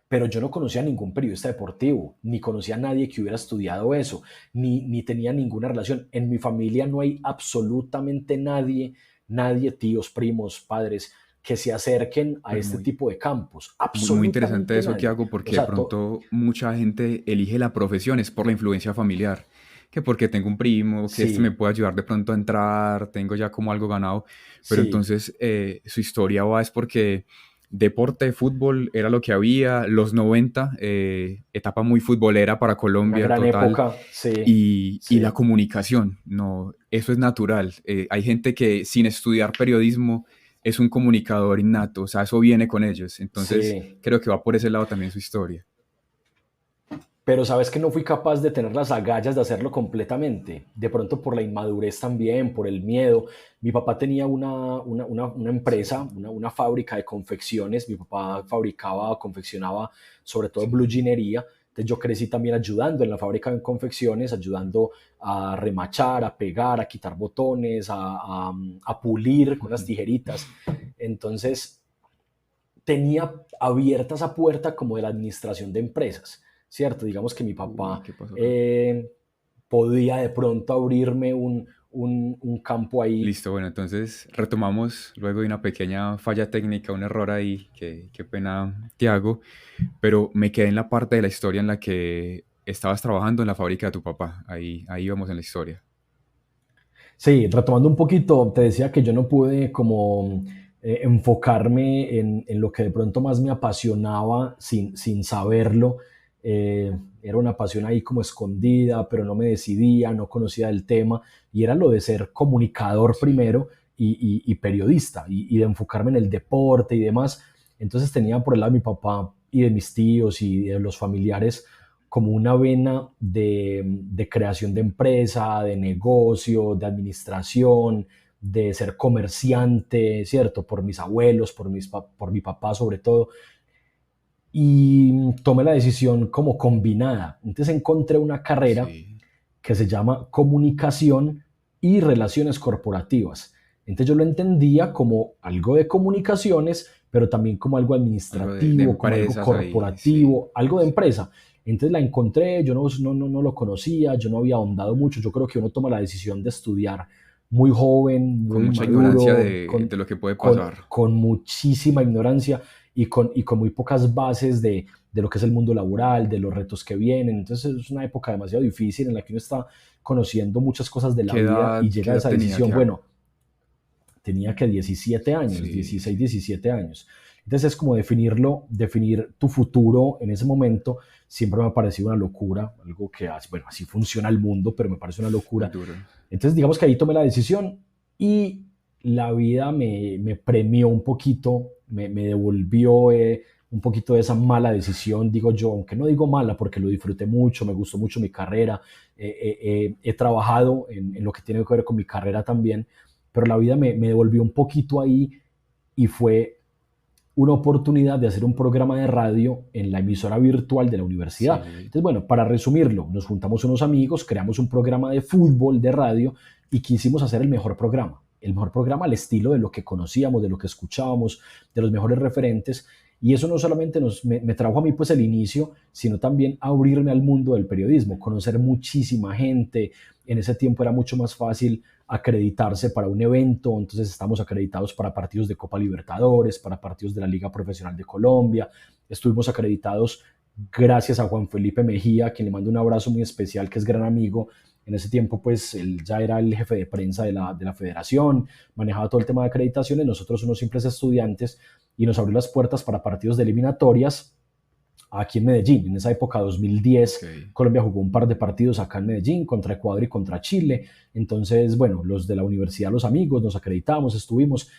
pero yo no conocía a ningún periodista deportivo, ni conocía a nadie que hubiera estudiado eso, ni tenía ninguna relación. En mi familia no hay absolutamente nadie, tíos, primos, padres, que se acerquen a Pero este tipo de campos. muy interesante Absolutamente eso que nadie. hago O porque de sea, pronto mucha gente elige la profesión es por la influencia familiar, que porque tengo un primo, que este me sí, puede ayudar de pronto a entrar, tengo ya como algo ganado, pero sí, entonces su historia va es porque deporte, fútbol era lo que había, los 90 etapa muy futbolera para una Colombia gran total, época, sí, y la sí, comunicación, no, eso es natural. Hay gente que sin estudiar periodismo es un comunicador innato, o sea, eso viene con ellos. Entonces, sí. creo que va por ese lado también su historia. Pero sabes que no fui capaz de tener las agallas de hacerlo completamente. De pronto por la inmadurez también, por el miedo. Mi papá tenía una Sí, empresa, una fábrica de confecciones. Mi papá fabricaba, confeccionaba sobre todo blue sí. jeanería. Entonces yo crecí también ayudando en la fábrica de confecciones, ayudando a remachar, a pegar, a quitar botones, a pulir con las tijeritas. Entonces tenía abierta esa puerta como de la administración de empresas, ¿cierto? Digamos que mi Uy, papá ¿qué pasó acá? eh, podía de pronto abrirme un campo ahí. Listo, bueno, entonces retomamos luego de una pequeña falla técnica, un error ahí, que qué pena te hago, pero me quedé en la parte de la historia en la que estabas trabajando en la fábrica de tu papá. Ahí vamos en la historia. Sí, retomando un poquito, te decía que yo no pude como enfocarme en lo que de pronto más me apasionaba sin saberlo. Era una pasión ahí como escondida, pero no me decidía, no conocía el tema, y era lo de ser comunicador Sí, primero y periodista, y de enfocarme en el deporte y demás. Entonces tenía por el lado de mi papá y de mis tíos y de los familiares como una vena de creación de empresa, de negocio, de administración, de ser comerciante, ¿cierto? Por mis abuelos, por mi papá sobre todo. Y tomé la decisión como combinada. Entonces encontré una carrera sí. que se llama Comunicación y Relaciones Corporativas. Entonces yo lo entendía como algo de comunicaciones, pero también como algo Algo de administrativo, como algo empresas ahí, sí. corporativo, algo de empresa. Entonces la encontré, yo no lo conocía, yo no había ahondado mucho, yo creo que uno toma la decisión de estudiar muy joven, Con muy mucha ignorancia maduro, de lo que puede pasar. con muchísima ignorancia y con muy pocas bases de lo que es el mundo laboral, de los retos que vienen. Entonces es una época demasiado difícil en la que uno está conociendo muchas cosas de la vida y Qué llega a edad esa tenía decisión, Tiago? bueno, tenía que 17 años, Sí, 16, 17 años. Entonces es como definir tu futuro en ese momento, siempre me ha parecido una locura, algo que, bueno, así funciona el mundo, pero me parece una muy locura. duro. Entonces digamos que ahí tomé la decisión y la vida me premió un poquito, me devolvió un poquito de esa mala decisión, digo yo, aunque no digo mala porque lo disfruté mucho, me gustó mucho mi carrera, he trabajado en lo que tiene que ver con mi carrera también, pero la vida me devolvió un poquito ahí y fue una oportunidad de hacer un programa de radio en la emisora virtual de la universidad. Sí, Entonces, bueno, para resumirlo, nos juntamos unos amigos, creamos un programa de fútbol de radio y quisimos hacer el mejor programa al estilo de lo que conocíamos, de lo que escuchábamos, de los mejores referentes. Y eso no solamente me trajo a mí pues el inicio, sino también abrirme al mundo del periodismo, conocer muchísima gente. En ese tiempo era mucho más fácil acreditarse para un evento, entonces estamos acreditados para partidos de Copa Libertadores, para partidos de la Liga Profesional de Colombia, estuvimos acreditados gracias a Juan Felipe Mejía, a quien le mando un abrazo muy especial, que es gran amigo, En ese tiempo, pues, él ya era el jefe de prensa de la federación, manejaba todo el tema de acreditaciones, nosotros unos simples estudiantes, y nos abrió las puertas para partidos de eliminatorias aquí en Medellín. En esa época, 2010, Ok. Colombia jugó un par de partidos acá en Medellín contra Ecuador y contra Chile. Entonces, bueno, los de la universidad, los amigos, nos acreditamos, estuvimos.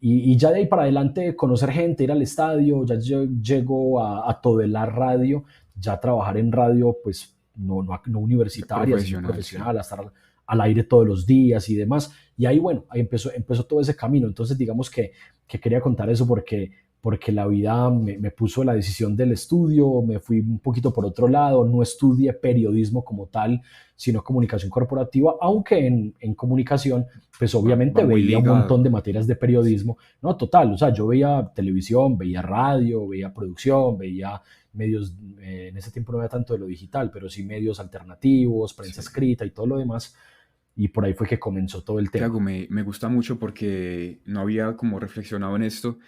Y ya de ahí para adelante, conocer gente, ir al estadio, ya yo llego a Todelar Radio, ya trabajar en radio, pues no De universitaria, sino profesional, sí. profesional, a estar al aire todos los días y demás. Y ahí, bueno, ahí empezó todo ese camino. Entonces, digamos que quería contar eso porque la vida me puso la decisión del estudio, me fui un poquito por otro lado, no estudié periodismo como tal, sino comunicación corporativa, aunque en comunicación, pues Va obviamente muy veía un montón ligado. de materias de Sí. periodismo, no, total, o sea, yo veía televisión, veía radio, veía producción, veía medios, en ese tiempo no había tanto de lo digital, pero sí medios alternativos, prensa Sí. escrita y todo lo demás, y por ahí fue que comenzó todo el tema. Tiago, me gusta mucho porque no había como reflexionado en esto,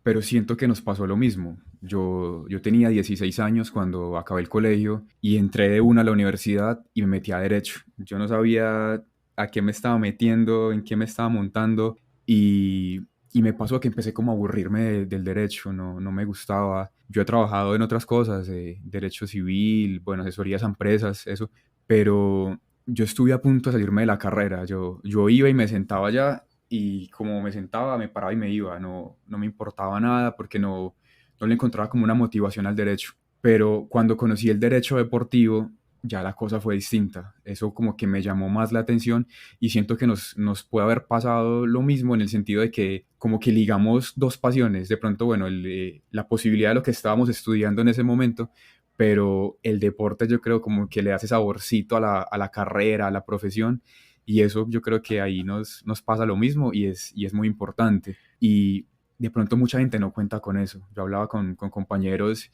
pero siento que nos pasó lo mismo. Yo tenía 16 años cuando acabé el colegio y entré de una a la universidad y me metí a derecho. Yo no sabía a qué me estaba metiendo, en qué me estaba montando y, y me pasó que empecé como a aburrirme del derecho, no me gustaba. Yo he trabajado en otras cosas, derecho civil, bueno, asesorías a empresas, eso, pero yo estuve a punto de salirme de la carrera. Yo iba y me sentaba allá y como me sentaba, me paraba y me iba. No me importaba nada porque no le encontraba como una motivación al derecho. Pero cuando conocí el derecho deportivo, ya la cosa fue distinta. Eso como que me llamó más la atención y siento que nos puede haber pasado lo mismo en el sentido de que como que ligamos dos pasiones. De pronto, bueno, la posibilidad de lo que estábamos estudiando en ese momento, pero el deporte yo creo como que le hace saborcito a la carrera, a la profesión, y eso yo creo que ahí nos pasa lo mismo y es muy importante. Y de pronto mucha gente no cuenta con eso. Yo hablaba con compañeros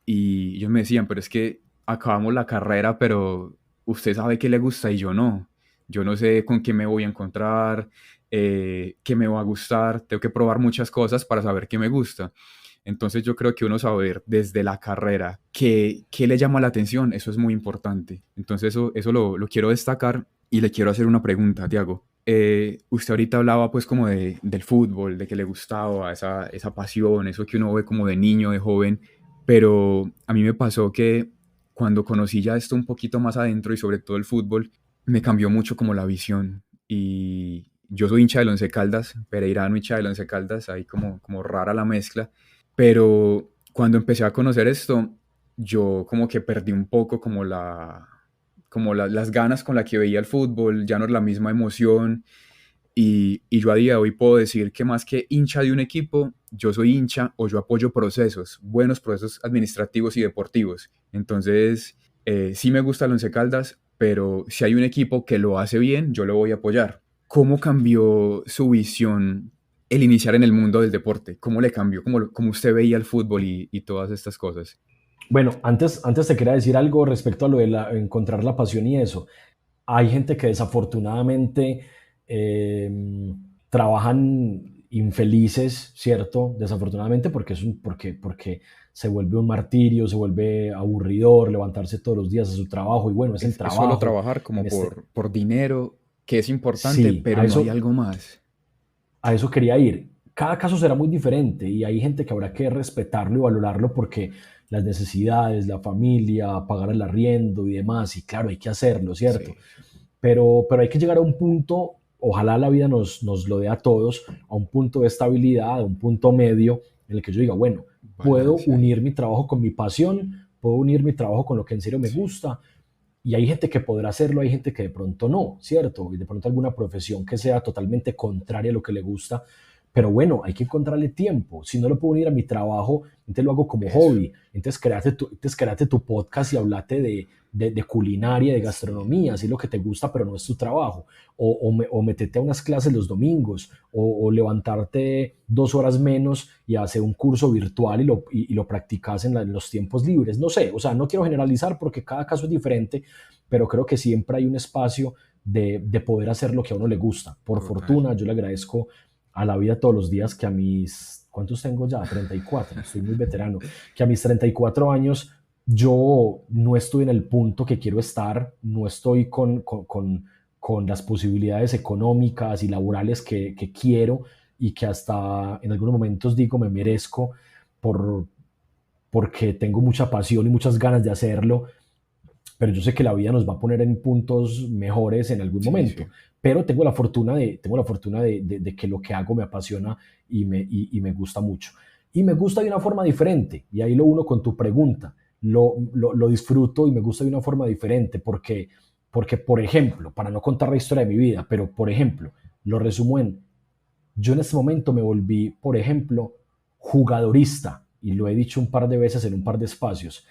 y ellos me decían, pero es que acabamos la carrera, pero usted sabe qué le gusta y yo no. Yo no sé con qué me voy a encontrar, qué me va a gustar, tengo que probar muchas cosas para saber qué me gusta. Entonces yo creo que uno saber desde la carrera qué le llama la atención, eso es muy importante. Entonces eso lo quiero destacar y le quiero hacer una pregunta, Tiago. Usted ahorita hablaba pues como del fútbol, de que le gustaba esa pasión, eso que uno ve como de niño, de joven, pero a mí me pasó que cuando conocí ya esto un poquito más adentro y sobre todo el fútbol, me cambió mucho como la visión. Y yo soy hincha del Once Caldas, pereirano hincha del Once Caldas, ahí como rara la mezcla, pero cuando empecé a conocer esto, yo como que perdí un poco las ganas con las que veía el fútbol, ya no es la misma emoción. Y yo a día de hoy puedo decir que más que hincha de un equipo, yo soy hincha o yo apoyo procesos, buenos procesos administrativos y deportivos. Entonces, sí me gusta el Once Caldas, pero si hay un equipo que lo hace bien, yo lo voy a apoyar. ¿Cómo cambió su visión el iniciar en el mundo del deporte? ¿Cómo le cambió? ¿Cómo usted veía el fútbol y todas estas cosas? Bueno, antes te quería decir algo respecto a lo de encontrar la pasión y eso. Hay gente que desafortunadamente eh, trabajan infelices, ¿cierto? Desafortunadamente porque se vuelve un martirio, se vuelve aburridor levantarse todos los días a su trabajo y bueno, es el Es solo trabajo. trabajar En como este, por dinero, que es importante, sí, pero no hay algo más. a eso quería ir. Cada caso será muy diferente y hay gente que habrá que respetarlo y valorarlo porque las necesidades, la familia, pagar el arriendo y demás, y claro, hay que hacerlo, ¿cierto? Sí, Pero hay que llegar a un punto, ojalá la vida nos lo dé a todos, a un punto de estabilidad, a un punto medio en el que yo diga, bueno, puedo balance ahí. unir mi trabajo con mi pasión, puedo unir mi trabajo con lo que en serio me Sí, gusta, y hay gente que podrá hacerlo, hay gente que de pronto no, ¿cierto? Y de pronto alguna profesión que sea totalmente contraria a lo que le gusta, pero bueno, hay que encontrarle tiempo. Si no lo puedo unir a mi trabajo, entonces lo hago como eso. hobby. Entonces créate tu podcast y hablate de culinaria, de Sí. gastronomía, así lo que te gusta, pero no es tu trabajo. O metete a unas clases los domingos, o levantarte 2 horas menos y hacer un curso virtual y lo practicas en los tiempos libres. No sé, o sea, no quiero generalizar porque cada caso es diferente, pero creo que siempre hay un espacio de poder hacer lo que a uno le gusta. Por Total. fortuna, yo le agradezco a la vida todos los días que a mis, ¿cuántos tengo ya? 34, estoy muy veterano, que a mis 34 años yo no estoy en el punto que quiero estar, no estoy con las posibilidades económicas y laborales que quiero y que hasta en algunos momentos digo me merezco por, porque tengo mucha pasión y muchas ganas de hacerlo, pero yo sé que la vida nos va a poner en puntos mejores en algún Sí, momento. sí. Pero tengo la fortuna de que lo que hago me apasiona y me gusta mucho. Y me gusta de una forma diferente, y ahí lo uno con tu pregunta. Lo disfruto y me gusta de una forma diferente, porque, por ejemplo, para no contar la historia de mi vida, pero por ejemplo, lo resumo en, yo en este momento me volví, por ejemplo, jugadorista, y lo he dicho un par de veces en un par de espacios.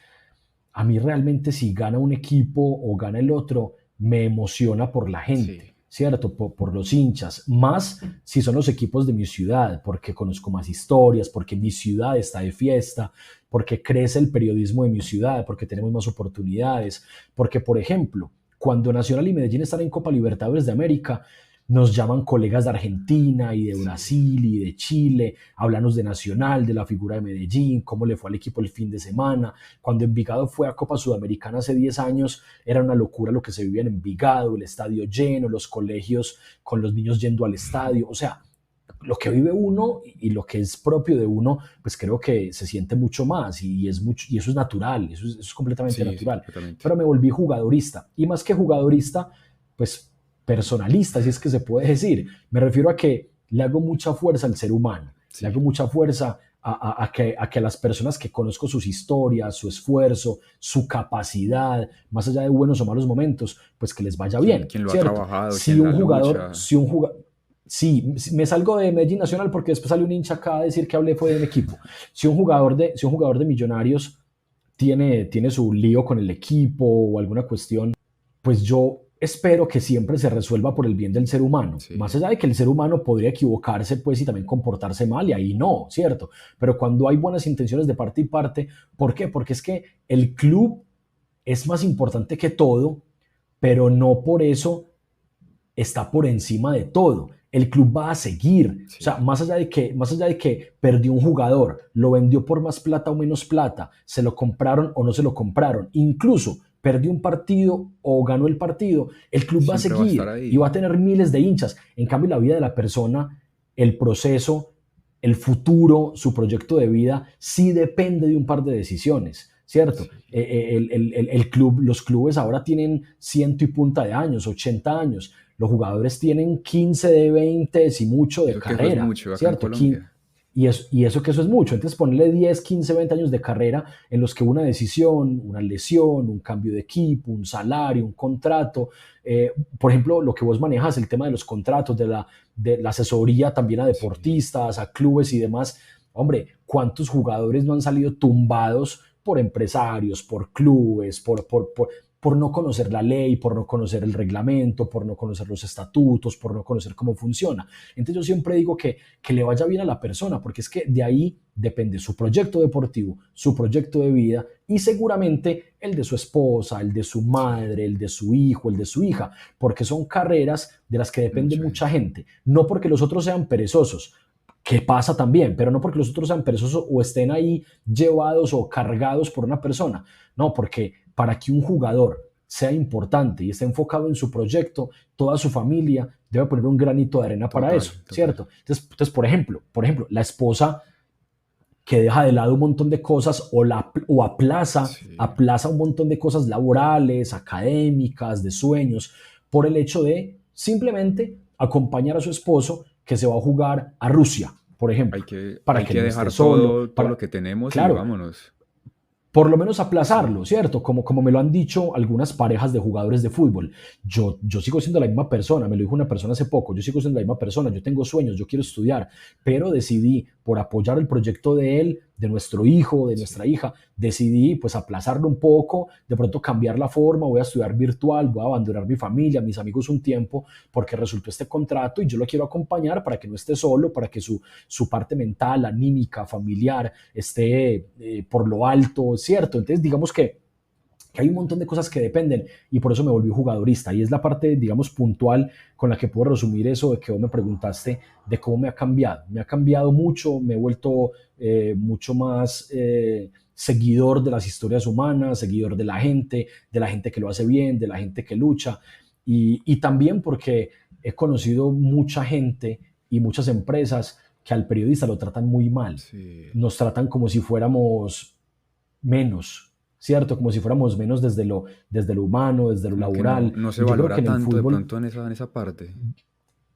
A mí realmente si gana un equipo o gana el otro, me emociona por la gente, Sí, ¿cierto? Por los hinchas, más si son los equipos de mi ciudad, porque conozco más historias, porque mi ciudad está de fiesta, porque crece el periodismo de mi ciudad, porque tenemos más oportunidades, porque, por ejemplo, cuando Nacional y Medellín están en Copa Libertadores de América, nos llaman colegas de Argentina y de sí. Brasil y de Chile, háblanos de Nacional, de la figura de Medellín, cómo le fue al equipo el fin de semana. Cuando Envigado fue a Copa Sudamericana hace 10 años, era una locura lo que se vivía en Envigado, el estadio lleno, los colegios con los niños yendo al estadio. O sea, lo que vive uno y lo que es propio de uno, pues creo que se siente mucho más y eso es natural, eso es completamente Sí, sí, natural. completamente. Pero me volví jugadorista y más que jugadorista, pues personalista, si es que se puede decir. Me refiero a que le hago mucha fuerza al ser humano, le Sí. hago mucha fuerza a que las personas que conozco sus historias, su esfuerzo, su capacidad, más allá de buenos o malos momentos, pues que les vaya bien, Quien lo ha ¿cierto? trabajado, Si quien un la jugador, lucha. si un jugador, sí, me salgo de Medellín Nacional porque después sale un hincha acá a decir que hablé fue de un equipo. Si un jugador de Millonarios tiene su lío con el equipo o alguna cuestión, pues yo espero que siempre se resuelva por el bien del ser humano. Más Sí, allá de que el ser humano podría equivocarse, pues, y también comportarse mal, y ahí no, ¿cierto? Pero cuando hay buenas intenciones de parte y parte, ¿por qué? Porque es que el club es más importante que todo, pero no por eso está por encima de todo. El club va a seguir. O sea, sí. más allá de que perdió un jugador, lo vendió por más plata o menos plata, se lo compraron o no se lo compraron, incluso perdió un partido o ganó el partido, el club va a Siempre va a estar seguir y ahí. va a tener miles de hinchas. En cambio, la vida de la persona, el proceso, el futuro, su proyecto de vida, sí depende de un par de decisiones, ¿cierto? Sí. Los clubes ahora tienen ciento y punta de años, 80 años. Los jugadores tienen 15 de 20, si mucho, de Eso que eso es carrera, mucho acá en ¿cierto? Colombia. Y eso que eso es mucho. Entonces ponerle 10, 15, 20 años de carrera en los que una decisión, una lesión, un cambio de equipo, un salario, un contrato, por ejemplo, lo que vos manejas, el tema de los contratos, de la asesoría también a Sí. deportistas, a clubes y demás. Hombre, ¿cuántos jugadores no han salido tumbados por empresarios, por clubes, por no conocer la ley, por no conocer el reglamento, por no conocer los estatutos, por no conocer cómo funciona? Entonces yo siempre digo que le vaya bien a la persona, porque es que de ahí depende su proyecto deportivo, su proyecto de vida y seguramente el de su esposa, el de su Sí. madre, el de su hijo, el de su hija, porque son carreras de las que depende Mucha mucha gente. gente, no porque los otros sean perezosos, que pasa también, pero no porque los otros sean perezosos o estén ahí llevados o cargados por una persona, no, porque para que un jugador sea importante y esté enfocado en su proyecto, toda su familia debe poner un granito de arena para Total, eso, total. ¿cierto? Entonces por ejemplo, la esposa que deja de lado un montón de cosas o Sí. aplaza un montón de cosas laborales, académicas, de sueños, por el hecho de simplemente acompañar a su esposo que se va a jugar a Rusia, por ejemplo, para Hay que que no esté dejar solo, todo lo que tenemos y claro, vámonos. por lo menos aplazarlo, Sí. ¿cierto? Como me lo han dicho algunas parejas de jugadores de fútbol. Yo sigo siendo la misma persona, me lo dijo una persona hace poco, yo sigo siendo la misma persona, yo tengo sueños, yo quiero estudiar, pero decidí, por apoyar el proyecto de él, de nuestro hijo, de nuestra Sí. hija, decidí pues aplazarlo un poco, de pronto cambiar la forma, voy a estudiar virtual, voy a abandonar mi familia, mis amigos un tiempo, porque resultó este contrato y yo lo quiero acompañar para que no esté solo, para que su parte mental, anímica, familiar, esté por lo alto, ¿cierto? Entonces, digamos que hay un montón de cosas que dependen y por eso me volví jugadorista. Y es la parte, digamos, puntual con la que puedo resumir eso de que vos me preguntaste de cómo me ha cambiado. Me ha cambiado mucho, me he vuelto mucho más seguidor de las historias humanas, seguidor de la gente que lo hace bien, de la gente que lucha, y también porque he conocido mucha gente y muchas empresas que al periodista lo tratan muy mal. Sí. Nos tratan como si fuéramos menos, ¿cierto? Como si fuéramos menos desde lo humano, desde lo Como que laboral. no se Y yo creo que valora en el tanto de fútbol, pronto en esa parte.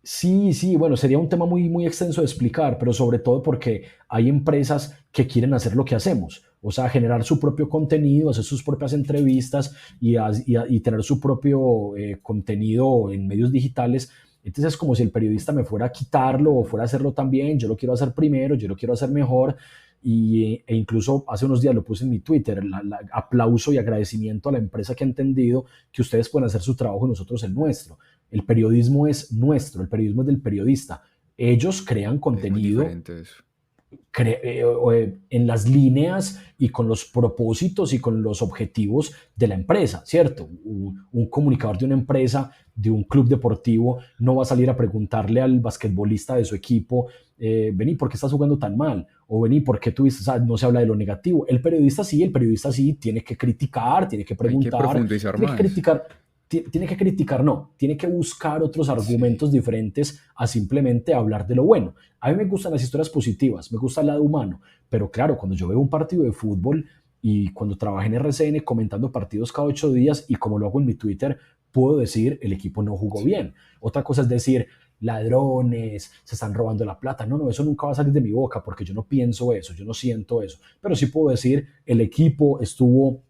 sí, sí, bueno, sería un tema muy, muy extenso de explicar, pero sobre todo porque hay empresas que quieren hacer lo que hacemos, o sea, generar su propio contenido, hacer sus propias entrevistas y tener su propio contenido en medios digitales. Entonces es como si el periodista me fuera a quitarlo o fuera a hacerlo también. Yo lo quiero hacer primero, yo lo quiero hacer mejor. E incluso hace unos días lo puse en mi Twitter, aplauso y agradecimiento a la empresa que ha entendido que ustedes pueden hacer su trabajo y nosotros el nuestro. El periodismo es nuestro, el periodismo es del periodista. Ellos crean Es muy contenido diferente eso. en las líneas y con los propósitos y con los objetivos de la empresa, ¿cierto? Un comunicador de una empresa, de un club deportivo, no va a salir a preguntarle al basquetbolista de su equipo, vení, ¿por qué estás jugando tan mal? O vení, ¿por qué tuviste? O sea, no se habla de lo negativo. El periodista sí tiene que criticar, tiene que Hay que preguntar, profundizar tiene que más. criticar, tiene que criticar, no, tiene que buscar otros Sí. argumentos diferentes a simplemente hablar de lo bueno. A mí me gustan las historias positivas, me gusta el lado humano, pero claro, cuando yo veo un partido de fútbol y cuando trabajé en RCN comentando partidos cada 8 días y como lo hago en mi Twitter, puedo decir el equipo no jugó Sí. bien. Otra cosa es decir ladrones, se están robando la plata. No, no, eso nunca va a salir de mi boca porque yo no pienso eso, yo no siento eso. Pero sí puedo decir el equipo estuvo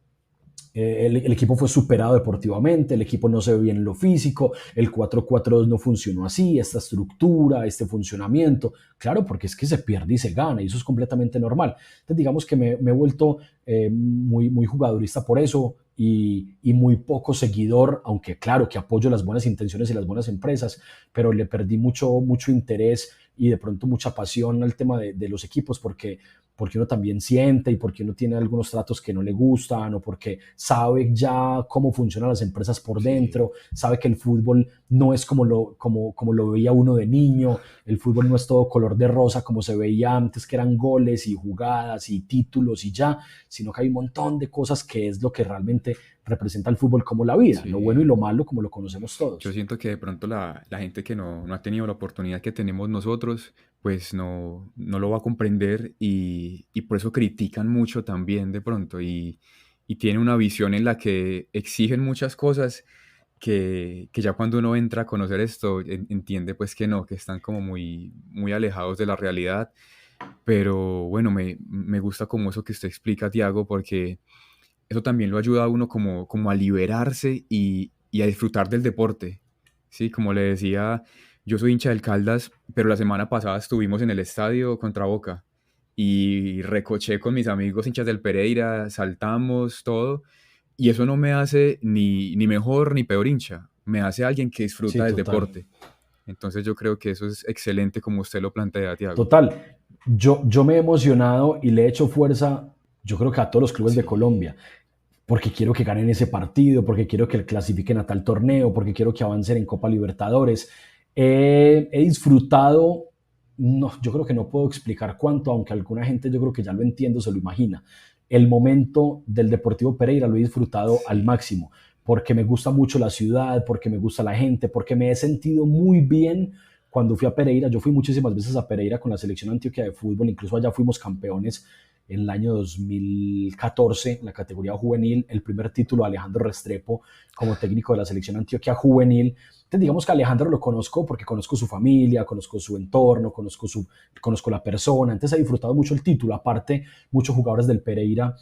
el equipo fue superado deportivamente, el equipo no se ve bien en lo físico, el 4-4-2 no funcionó así, esta estructura, este funcionamiento, claro, porque es que se pierde y se gana y eso es completamente normal. Entonces digamos que me he vuelto muy, muy jugadorista por eso y muy poco seguidor, aunque claro que apoyo las buenas intenciones y las buenas empresas, pero le perdí mucho, mucho interés y de pronto mucha pasión al tema de los equipos porque uno también siente y porque uno tiene algunos tratos que no le gustan o porque sabe ya cómo funcionan las empresas por Sí. dentro, sabe que el fútbol no es como lo veía uno de niño, el fútbol no es todo color de rosa como se veía antes, que eran goles y jugadas y títulos y ya, sino que hay un montón de cosas que es lo que realmente representa el fútbol como la vida, lo bueno y Sí. lo malo como lo conocemos Yo todos. siento que de pronto la gente que no ha tenido la oportunidad que tenemos nosotros, pues no lo va a comprender y por eso critican mucho también de pronto y tienen una visión en la que exigen muchas cosas que ya cuando uno entra a conocer esto entiende pues que no, que están como muy alejados de la realidad. Pero bueno, me gusta como eso que usted explica, Tiago, porque eso también lo ayuda a uno como a liberarse y a disfrutar del deporte. Sí, como le decía, yo soy hincha del Caldas, pero la semana pasada estuvimos en el estadio contra Boca y recoché con mis amigos hinchas del Pereira, saltamos todo, y eso no me hace ni mejor ni peor hincha, me hace alguien que disfruta Sí, del total. deporte. Entonces yo creo que eso es excelente como usted lo plantea, Tiago. Total. Yo me he emocionado y le he hecho fuerza, yo creo que a todos los clubes de Sí, Colombia, porque quiero que ganen ese partido, porque quiero que clasifiquen a tal torneo, porque quiero que avancen en Copa Libertadores. He disfrutado, no, yo creo que no puedo explicar cuánto, aunque alguna gente yo creo que ya lo entiendo, se lo imagina. El momento del Deportivo Pereira lo he disfrutado al sí. máximo, porque me gusta mucho la ciudad, porque me gusta la gente, porque me he sentido muy bien cuando fui a Pereira. Yo fui muchísimas veces a Pereira con la selección Antioquia de fútbol, incluso allá fuimos campeones en el año 2014, en la categoría juvenil, el primer título de Alejandro Restrepo como técnico de la selección Antioquia juvenil. Entonces, digamos que a Alejandro lo conozco porque conozco su familia, conozco su entorno, conozco la persona. Entonces, he disfrutado mucho el título. Aparte, muchos jugadores del Pereira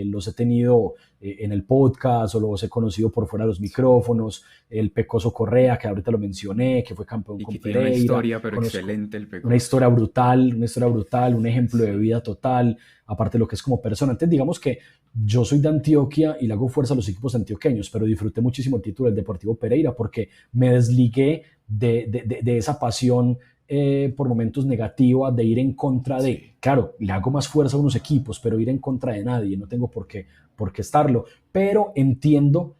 los he tenido en el podcast o los he conocido por fuera de los Sí. micrófonos. El Pecoso Correa, que ahorita lo mencioné, que fue campeón Y con que tiene una Pereira. historia, pero Conozco excelente el Pecoso. una historia brutal, un ejemplo de Sí. vida total, aparte de lo que es como persona. Entonces, digamos que yo soy de Antioquia y le hago fuerza a los equipos antioqueños, pero disfruté muchísimo el título del Deportivo Pereira porque me desligué de esa pasión por momentos negativa, de ir en contra de, Sí. claro, le hago más fuerza a unos equipos, pero ir en contra de nadie, no tengo por qué estarlo, pero entiendo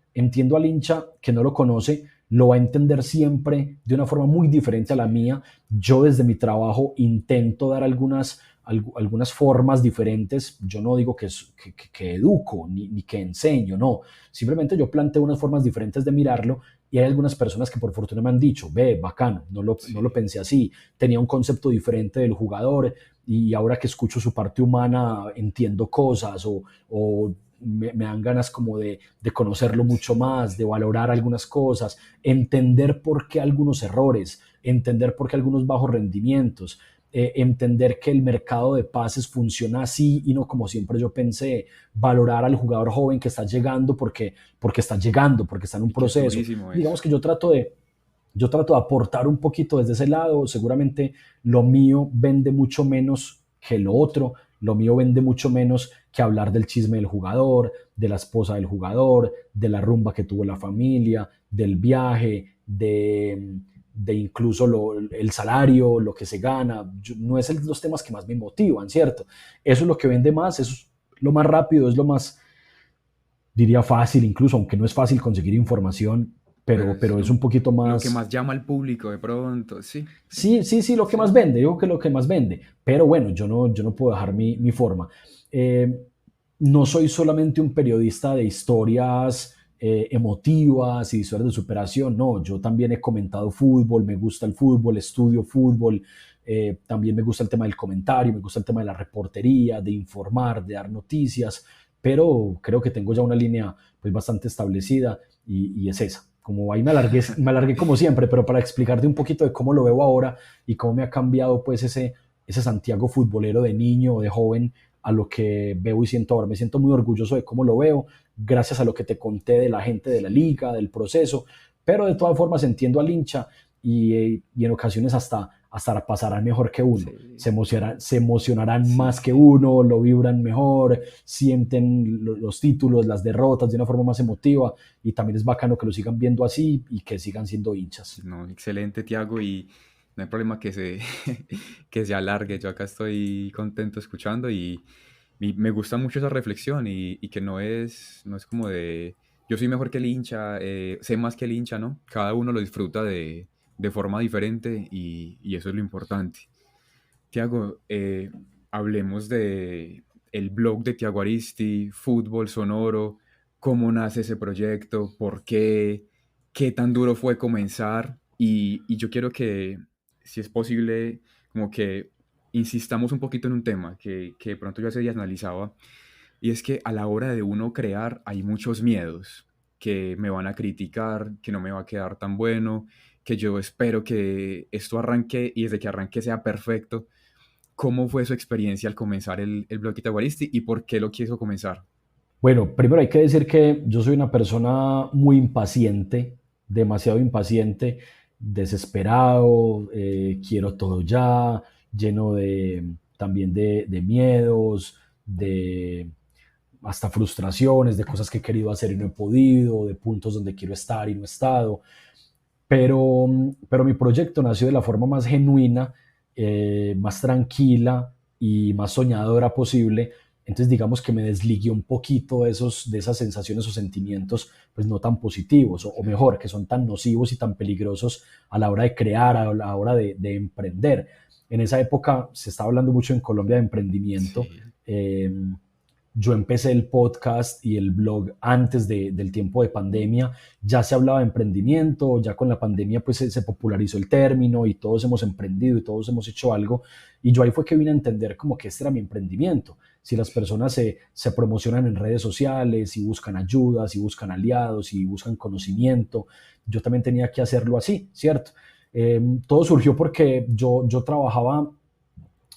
al hincha que no lo conoce, lo va a entender siempre de una forma muy diferente a la Sí. mía. Yo desde mi trabajo intento dar algunas, algunas formas diferentes. Yo no digo que educo ni que enseño, no. Simplemente yo planteo unas formas diferentes de mirarlo y hay algunas personas que por fortuna me han dicho, ve, bacano, no lo Sí. pensé así, tenía un concepto diferente del jugador y ahora que escucho su parte humana entiendo cosas o me dan ganas como de conocerlo mucho más, de valorar algunas cosas, entender por qué algunos errores, entender por qué algunos bajos rendimientos, entender que el mercado de pases funciona así y no como siempre yo pensé, valorar al jugador joven que está llegando porque está llegando, porque está en un Y que es proceso. durísimo eso. Digamos que yo trato de aportar un poquito desde ese lado. Seguramente lo mío vende mucho menos que lo otro. Lo mío vende mucho menos que hablar del chisme del jugador, de la esposa del jugador, de la rumba que tuvo la familia, del viaje, de incluso el salario, lo que se gana. No es los temas que más me motivan, ¿cierto? Eso es lo que vende más, eso es lo más rápido, es lo más, diría fácil incluso, aunque no es fácil conseguir información, Pero es pero es un poquito lo que más. más llama al público de pronto, sí, Sí, lo que sí. más vende, digo que lo que más vende, pero bueno, yo no puedo dejar mi forma. Eh, no soy solamente un periodista de historias emotivas y historias de superación, no, yo también he comentado fútbol, me gusta el fútbol, estudio fútbol, también me gusta el tema del comentario, me gusta el tema de la reportería, de informar, de dar noticias, pero creo que tengo ya una línea pues bastante establecida y es esa. Como ahí me alargué como siempre, pero para explicarte un poquito de cómo lo veo ahora y cómo me ha cambiado pues ese Santiago futbolero de niño o de joven a lo que veo y siento ahora. Me siento muy orgulloso de cómo lo veo, gracias a lo que te conté de la gente de la liga, del proceso, pero de todas formas entiendo al hincha y en ocasiones hasta pasarán mejor que uno. Sí, Se emocionarán sí, más que uno, lo vibran mejor, sienten los títulos, las derrotas de una forma más emotiva y también es bacano que lo sigan viendo así y que sigan siendo hinchas. no, excelente, Tiago, y no hay problema que que se alargue. Yo acá estoy contento escuchando y me gusta mucho esa reflexión y que no es como de yo soy mejor que el hincha, sé más que el hincha, ¿no? Cada uno lo disfruta de forma diferente y eso es lo importante. Tiago, hablemos de el blog de Tiago Aristi, Fútbol Sonoro, cómo nace ese proyecto, por qué, qué tan duro fue comenzar y yo quiero que, si es posible, como que insistamos un poquito en un tema que de pronto yo hace días analizaba y es que a la hora de uno crear hay muchos miedos, que me van a criticar, que no me va a quedar tan bueno, que yo espero que esto arranque y desde que arranque sea perfecto. ¿Cómo fue su experiencia al comenzar el blog Itaguaristi y por qué lo quiso comenzar? Bueno, primero hay que decir que yo soy una persona muy impaciente, demasiado impaciente, desesperado, quiero todo ya, lleno también de miedos, de hasta frustraciones, de cosas que he querido hacer y no he podido, de puntos donde quiero estar y no he estado. Pero mi proyecto nació de la forma más genuina, más tranquila y más soñadora posible. Entonces digamos que me desligué un poquito de esas sensaciones o sentimientos pues no tan positivos o Sí, mejor, que son tan nocivos y tan peligrosos a la hora de crear, a la hora de emprender. En esa época se estaba hablando mucho en Colombia de emprendimiento. sí, Eh, yo empecé el podcast y el blog antes del tiempo de pandemia, ya se hablaba de emprendimiento, ya con la pandemia pues se popularizó el término y todos hemos emprendido y todos hemos hecho algo y yo ahí fue que vine a entender como que este era mi emprendimiento. Si las personas se promocionan en redes sociales y buscan ayudas y buscan aliados y buscan conocimiento, yo también tenía que hacerlo así, ¿cierto? Todo surgió porque yo trabajaba,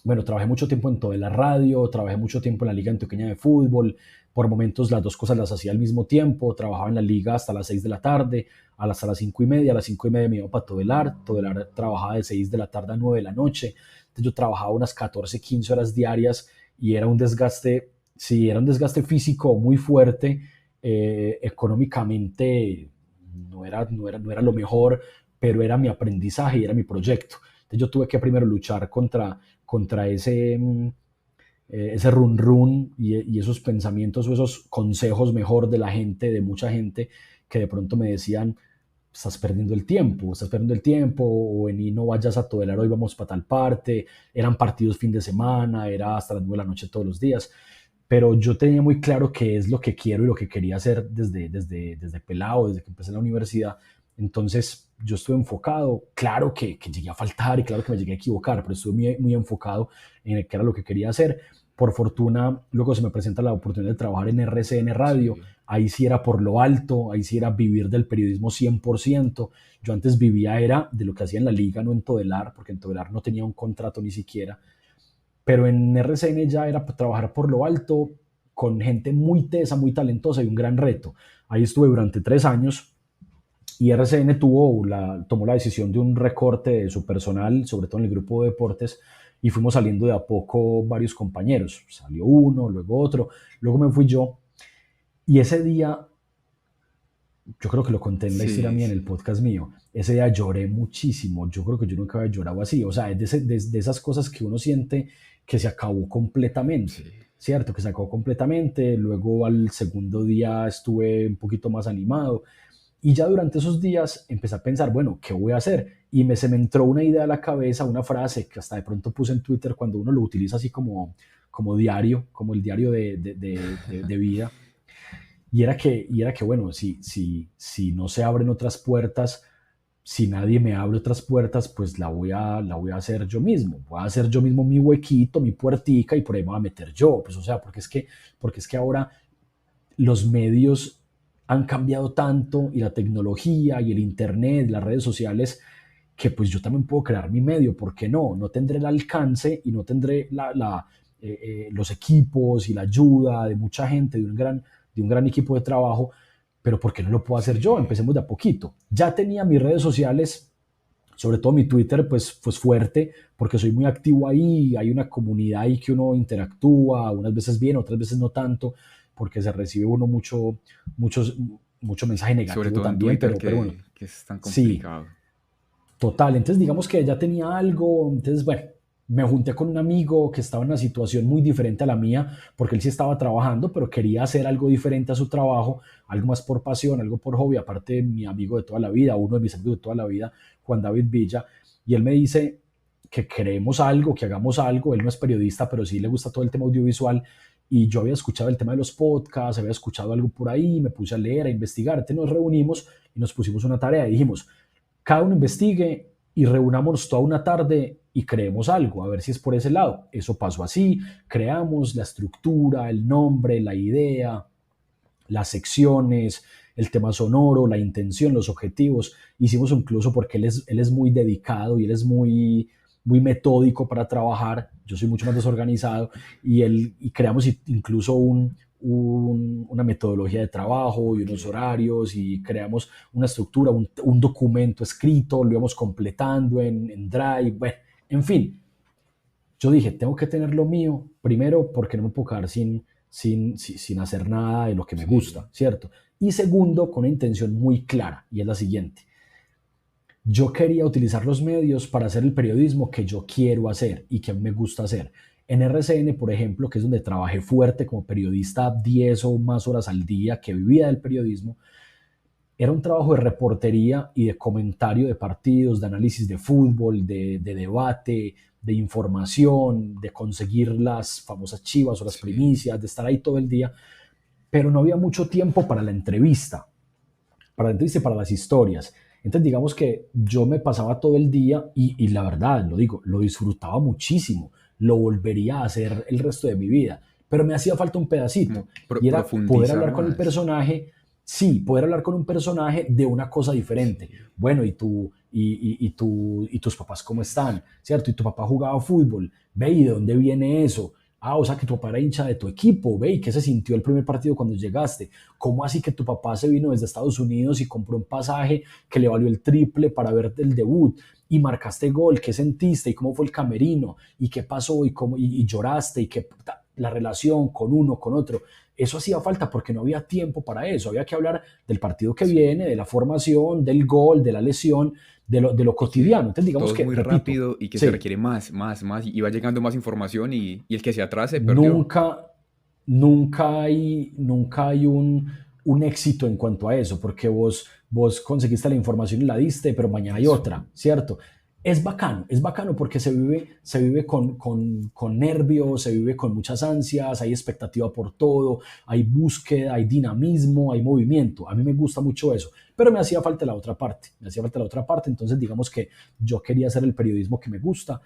bueno, trabajé mucho tiempo en toda la radio, trabajé mucho tiempo en la Liga Antioqueña de Fútbol, por momentos las dos cosas las hacía al mismo tiempo, trabajaba en la liga hasta las 6 de la tarde, hasta las 5:30, a las 5:30 me iba para Todelar trabajaba de 6 de la tarde a 9 de la noche, entonces yo trabajaba unas 14, 15 horas diarias y era un desgaste, sí, era un desgaste físico muy fuerte, económicamente no era lo mejor, pero era mi aprendizaje y era mi proyecto. Entonces yo tuve que primero luchar contra ese run run y esos pensamientos o esos consejos mejor de la gente, de mucha gente que de pronto me decían, estás perdiendo el tiempo, o vení, no vayas a Todelar, hoy vamos para tal parte, eran partidos fin de semana, era hasta las 9 de la noche todos los días, pero yo tenía muy claro qué es lo que quiero y lo que quería hacer desde pelado, desde que empecé en la universidad. Entonces yo estuve enfocado, claro que llegué a faltar y claro que me llegué a equivocar, pero estuve muy enfocado en qué era lo que quería hacer. Por fortuna, luego se me presenta la oportunidad de trabajar en RCN Radio. Sí, Ahí sí era por lo alto, ahí sí era vivir del periodismo 100%. Yo antes vivía era de lo que hacía en la liga, no en Todelar, porque en Todelar no tenía un contrato ni siquiera. Pero en RCN ya era trabajar por lo alto con gente muy tesa, muy talentosa y un gran reto. Ahí estuve durante 3 años y RCN tomó la decisión de un recorte de su personal, sobre todo en el grupo de deportes, y fuimos saliendo de a poco varios compañeros. Salió uno, luego otro, luego me fui yo. Y ese día, yo creo que lo conté en la historia sí, mía, en el sí, podcast mío, ese día lloré muchísimo. Yo creo que yo nunca había llorado así. O sea, es de esas cosas que uno siente que se acabó sí. completamente, ¿cierto? Que se acabó completamente. Luego al segundo día estuve un poquito más animado. Y ya durante esos días empecé a pensar, bueno, ¿qué voy a hacer? Y se me entró una idea a la cabeza, una frase que hasta de pronto puse en Twitter cuando uno lo utiliza así como diario, como el diario de vida. Y era que bueno, si no se abren otras puertas, si nadie me abre otras puertas, pues la voy a hacer yo mismo. Voy a hacer yo mismo mi huequito, mi puertica y por ahí me voy a meter yo. Pues o sea, porque es que ahora los medios han cambiado tanto y la tecnología y el internet, las redes sociales, que pues yo también puedo crear mi medio, ¿por qué no? No tendré el alcance y no tendré los equipos y la ayuda de mucha gente, de un gran equipo de trabajo, pero ¿por qué no lo puedo hacer yo? Sí. Empecemos de a poquito. Ya tenía mis redes sociales, sobre todo mi Twitter, pues fuerte, porque soy muy activo ahí, hay una comunidad ahí que uno interactúa, unas veces bien, otras veces no tanto, porque se recibe uno muchos, mucho mensaje Sobre negativo todo en también, Twitter, pero bueno, que es tan sí, complicado. total. Entonces digamos que ya tenía algo, entonces bueno, me junté con un amigo que estaba en una situación muy diferente a la mía, porque él sí estaba trabajando, pero quería hacer algo diferente a su trabajo, algo más por pasión, algo por hobby, aparte mi amigo de toda la vida, uno de mis amigos de toda la vida, Juan David Villa, y él me dice que creemos algo, que hagamos algo, él no es periodista, pero sí le gusta todo el tema audiovisual, y yo había escuchado el tema de los podcasts, había escuchado algo por ahí, me puse a leer, a investigar, entonces nos reunimos y nos pusimos una tarea y dijimos, cada uno investigue y reunámonos toda una tarde y creemos algo, a ver si es por ese lado. Eso pasó así, creamos la estructura, el nombre, la idea, las secciones, el tema sonoro, la intención, los objetivos. Hicimos incluso porque él es muy dedicado y él es muy metódico para trabajar, yo soy mucho más desorganizado y creamos incluso una metodología de trabajo y Ok. unos horarios y creamos una estructura, un documento escrito, lo íbamos completando en Drive, bueno, en fin, yo dije, tengo que tener lo mío, primero porque no me puedo quedar sin hacer nada de lo que me Sí, gusta, ¿cierto? Y segundo, con una intención muy clara, y es la siguiente. Yo quería utilizar los medios para hacer el periodismo que yo quiero hacer y que me gusta hacer. En RCN, por ejemplo, que es donde trabajé fuerte como periodista 10 o más horas al día, que vivía del periodismo, era un trabajo de reportería y de comentario de partidos, de análisis de fútbol, de debate, de información, de conseguir las famosas chivas o las sí. primicias, de estar ahí todo el día, pero no había mucho tiempo para la entrevista y para las historias. Entonces digamos que yo me pasaba todo el día y la verdad, lo digo, lo disfrutaba muchísimo, lo volvería a hacer el resto de mi vida, pero me hacía falta un pedacito Como y era poder profundizar hablar con el más. personaje, sí, poder hablar con un personaje de una cosa diferente. Sí. Bueno, y tus papás cómo están, ¿cierto? Y tu papá jugaba fútbol, ve, ¿y de dónde viene eso? Ah, o sea, que tu papá era hincha de tu equipo, ve, ¿y qué se sintió el primer partido cuando llegaste? ¿Cómo así que tu papá se vino desde Estados Unidos y compró un pasaje que le valió el triple para ver el debut? Y marcaste gol, ¿qué sentiste? ¿Y cómo fue el camerino? ¿Y qué pasó? ¿Y lloraste? ¿Y qué la relación con uno, con otro? Eso hacía falta porque no había tiempo para eso. Había que hablar del partido que Sí. viene, de la formación, del gol, de la lesión, de lo Y que cotidiano. Entonces, digamos todo es que, muy repito, rápido y que se sí, requiere más, más, más. Y va llegando más información y el que se atrase perdió. nunca, nunca hay un éxito en cuanto a eso, porque vos vos conseguiste la información y la diste, pero mañana hay Eso. otra, ¿cierto? Es bacano porque se vive con nervios, se vive con muchas ansias, hay expectativa por todo, hay búsqueda, hay dinamismo, hay movimiento. A mí me gusta mucho eso, pero me hacía falta la otra parte, me hacía falta la otra parte, entonces digamos que yo quería hacer el periodismo que me gusta,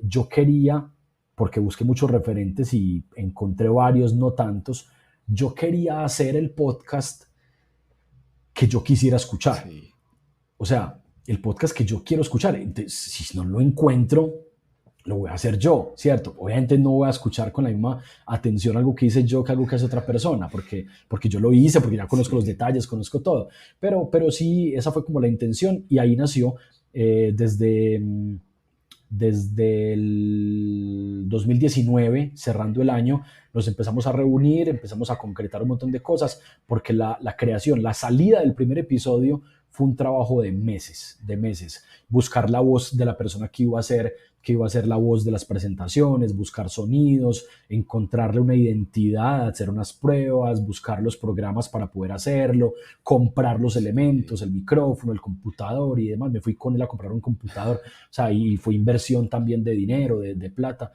yo quería, porque busqué muchos referentes y encontré varios, no tantos, yo quería hacer el podcast que yo quisiera escuchar. Sí. O sea, el podcast que yo quiero escuchar. Entonces, si no lo encuentro, lo voy a hacer yo, ¿cierto? Obviamente no voy a escuchar con la misma atención algo que hice yo que algo que hace otra persona, porque yo lo hice, porque ya conozco los Sí. detalles, conozco todo. Pero sí, esa fue como la intención y ahí nació desde el 2019, cerrando el año, nos empezamos a reunir, empezamos a concretar un montón de cosas, porque la creación, la salida del primer episodio fue un trabajo de meses, de meses. Buscar la voz de la persona que iba a ser la voz de las presentaciones, buscar sonidos, encontrarle una identidad, hacer unas pruebas, buscar los programas para poder hacerlo, comprar los Sí. elementos, el micrófono, el computador y demás. Me fui con él a comprar un computador, o sea, y fue inversión también de dinero, de plata.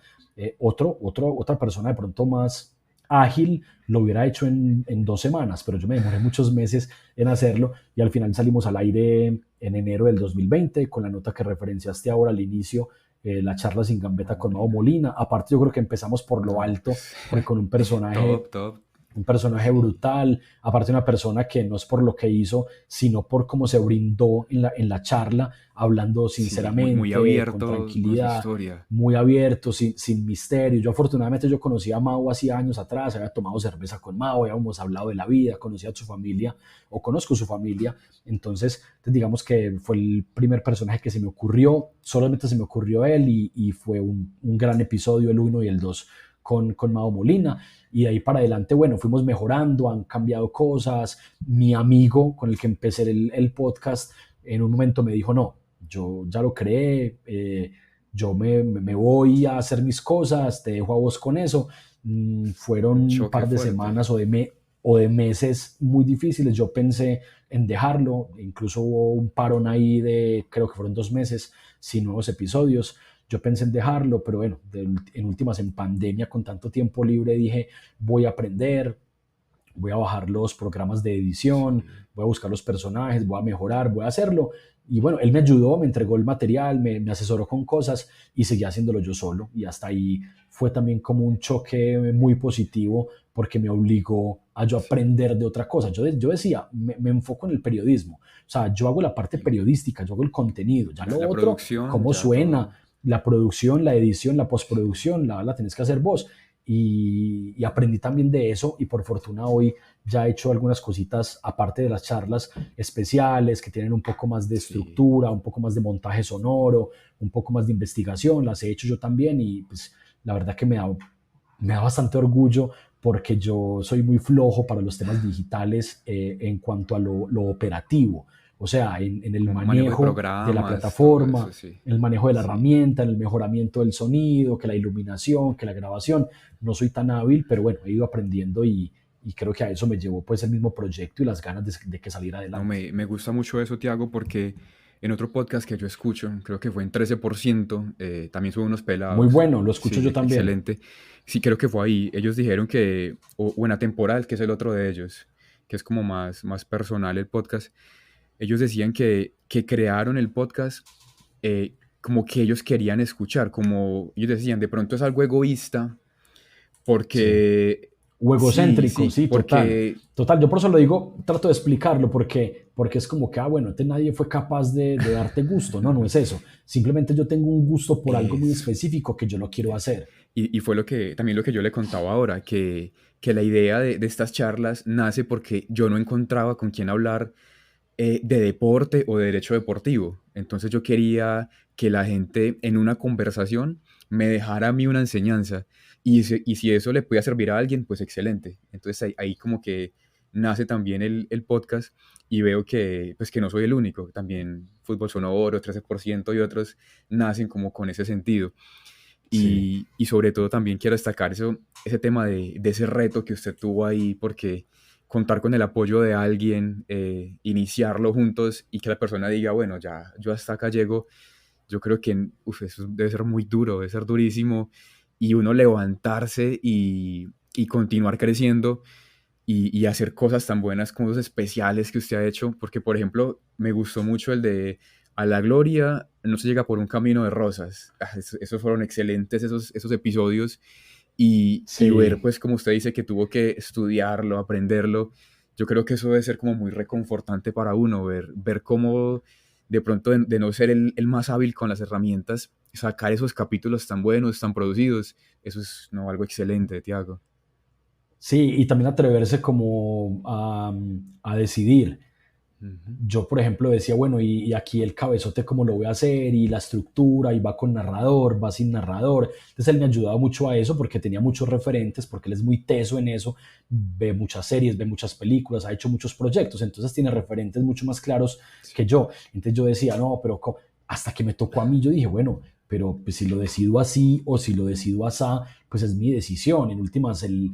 Otra persona de pronto más ágil lo hubiera hecho en 2 semanas, pero yo me demoré muchos meses en hacerlo y al final salimos al aire en enero del 2020 con la nota que referenciaste ahora al inicio, la charla sin gambeta Mau con Mau Molina. Molina. Aparte yo creo que empezamos por lo No, alto, pues porque con top, top. un personaje Sí. brutal, aparte una persona que no es por lo que hizo, sino por cómo se brindó en la charla, hablando Sí, muy, muy sinceramente, con abierto con su tranquilidad, historia. muy abierto, sin misterio. Yo afortunadamente yo conocí a Mau hacía años atrás, había tomado cerveza con Mau, habíamos hablado de la vida, conocía a su familia o conozco su familia, entonces digamos que fue el primer personaje que se me ocurrió, solamente se me ocurrió él y fue un gran episodio el uno y el 2 con Mau Molina y de ahí para adelante, bueno, fuimos mejorando, han cambiado cosas. Mi amigo con el que empecé el podcast en un momento me dijo, no, yo ya lo creé, yo me voy a hacer mis cosas, te dejo a vos con eso. Fueron Un un choque par de fuerte. semanas o de meses muy difíciles. Yo pensé en dejarlo, incluso hubo un parón ahí de, creo que fueron 2 meses sin nuevos episodios. Yo pensé en dejarlo, pero bueno, en últimas en pandemia con tanto tiempo libre dije, voy a aprender, voy a bajar los programas de edición, Sí. voy a buscar los personajes, voy a mejorar, voy a hacerlo. Y bueno, él me ayudó, me entregó el material, me asesoró con cosas y seguí haciéndolo yo solo. Y hasta ahí fue también como un choque muy positivo porque me obligó a yo Sí. aprender de otra cosa. Yo decía, me enfoco en el periodismo. O sea, yo hago la parte Y periodística, yo hago el contenido. Ya lo la otro, producción, cómo ya suena, todo. la producción, la edición, la Sí. postproducción, la tenés que hacer vos y aprendí también de eso y por fortuna hoy ya he hecho algunas cositas aparte de las charlas especiales que tienen un poco más de Sí. estructura, un poco más de montaje sonoro, un poco más de investigación, las he hecho yo también y pues la verdad que me da bastante orgullo porque yo soy muy flojo para los temas digitales en cuanto a lo operativo, o sea, en el Como manejo de manejo de la programas, todo eso, plataforma, sí. en el manejo de la Sí. herramienta, en el mejoramiento del sonido, que la iluminación, que la grabación. No soy tan hábil, pero bueno, he ido aprendiendo y creo que a eso me llevó pues el mismo proyecto y las ganas de que saliera No, adelante. me gusta mucho eso, Tiago, porque en otro podcast que yo escucho, creo que fue en 13%, también son unos Muy pelados. bueno, lo escucho Sí, yo también. excelente. Sí, creo que fue ahí. Ellos dijeron que, o en Atemporal, que es el otro de ellos, que es como más personal el podcast. Ellos decían que crearon el podcast como que ellos querían escuchar, como ellos decían, de pronto es algo egoísta, Sí. porque O sí, egocéntrico, sí, sí, total. porque Total, yo por eso lo digo, trato de explicarlo porque es como que, bueno, nadie fue capaz de darte gusto. No, no es eso. Simplemente yo tengo un gusto por algo muy eso. específico que yo lo quiero Eso. hacer. Y fue también lo que yo le contaba ahora, que la idea de estas charlas nace porque yo no encontraba con quién hablar de deporte o de derecho deportivo. Entonces yo quería que la gente en una conversación me dejara a mí una enseñanza. Y si eso le podía servir a alguien, pues excelente. Entonces ahí como que nace también el podcast y veo pues que no soy el único. También Fútbol Sonoro, 13% y otros nacen como con ese sentido. Sí. Y sobre todo también quiero destacar ese tema de ese reto que usted tuvo ahí, porque contar con el apoyo de alguien, iniciarlo juntos y que la persona diga, bueno, ya yo hasta acá llego, yo creo que eso debe ser muy duro, debe ser durísimo, y uno levantarse y continuar creciendo y hacer cosas tan buenas como los especiales que usted ha hecho, porque por ejemplo me gustó mucho el de A la Gloria no se llega por un camino de rosas. Esos fueron excelentes esos episodios y ver, Sí. pues, como usted dice, que tuvo que estudiarlo, aprenderlo, yo creo que eso debe ser como muy reconfortante para uno, ver cómo de pronto de no ser el más hábil con las herramientas, sacar esos capítulos tan buenos, tan producidos, eso es no, algo excelente, Tiago. Sí, y también atreverse como a decidir. Ujú. Yo, por ejemplo, decía, bueno, y aquí el cabezote, ¿cómo lo voy a hacer? Y la estructura, y va con narrador, va sin narrador. Entonces él me ayudaba mucho a eso porque tenía muchos referentes, porque él es muy teso en eso, ve muchas series, ve muchas películas, ha hecho muchos proyectos, entonces tiene referentes mucho más claros Sí, que yo. Entonces yo decía, no, pero hasta que me tocó a mí, yo dije, bueno, pero pues, si lo decido así o si lo decido asá, pues es mi decisión. En últimas, el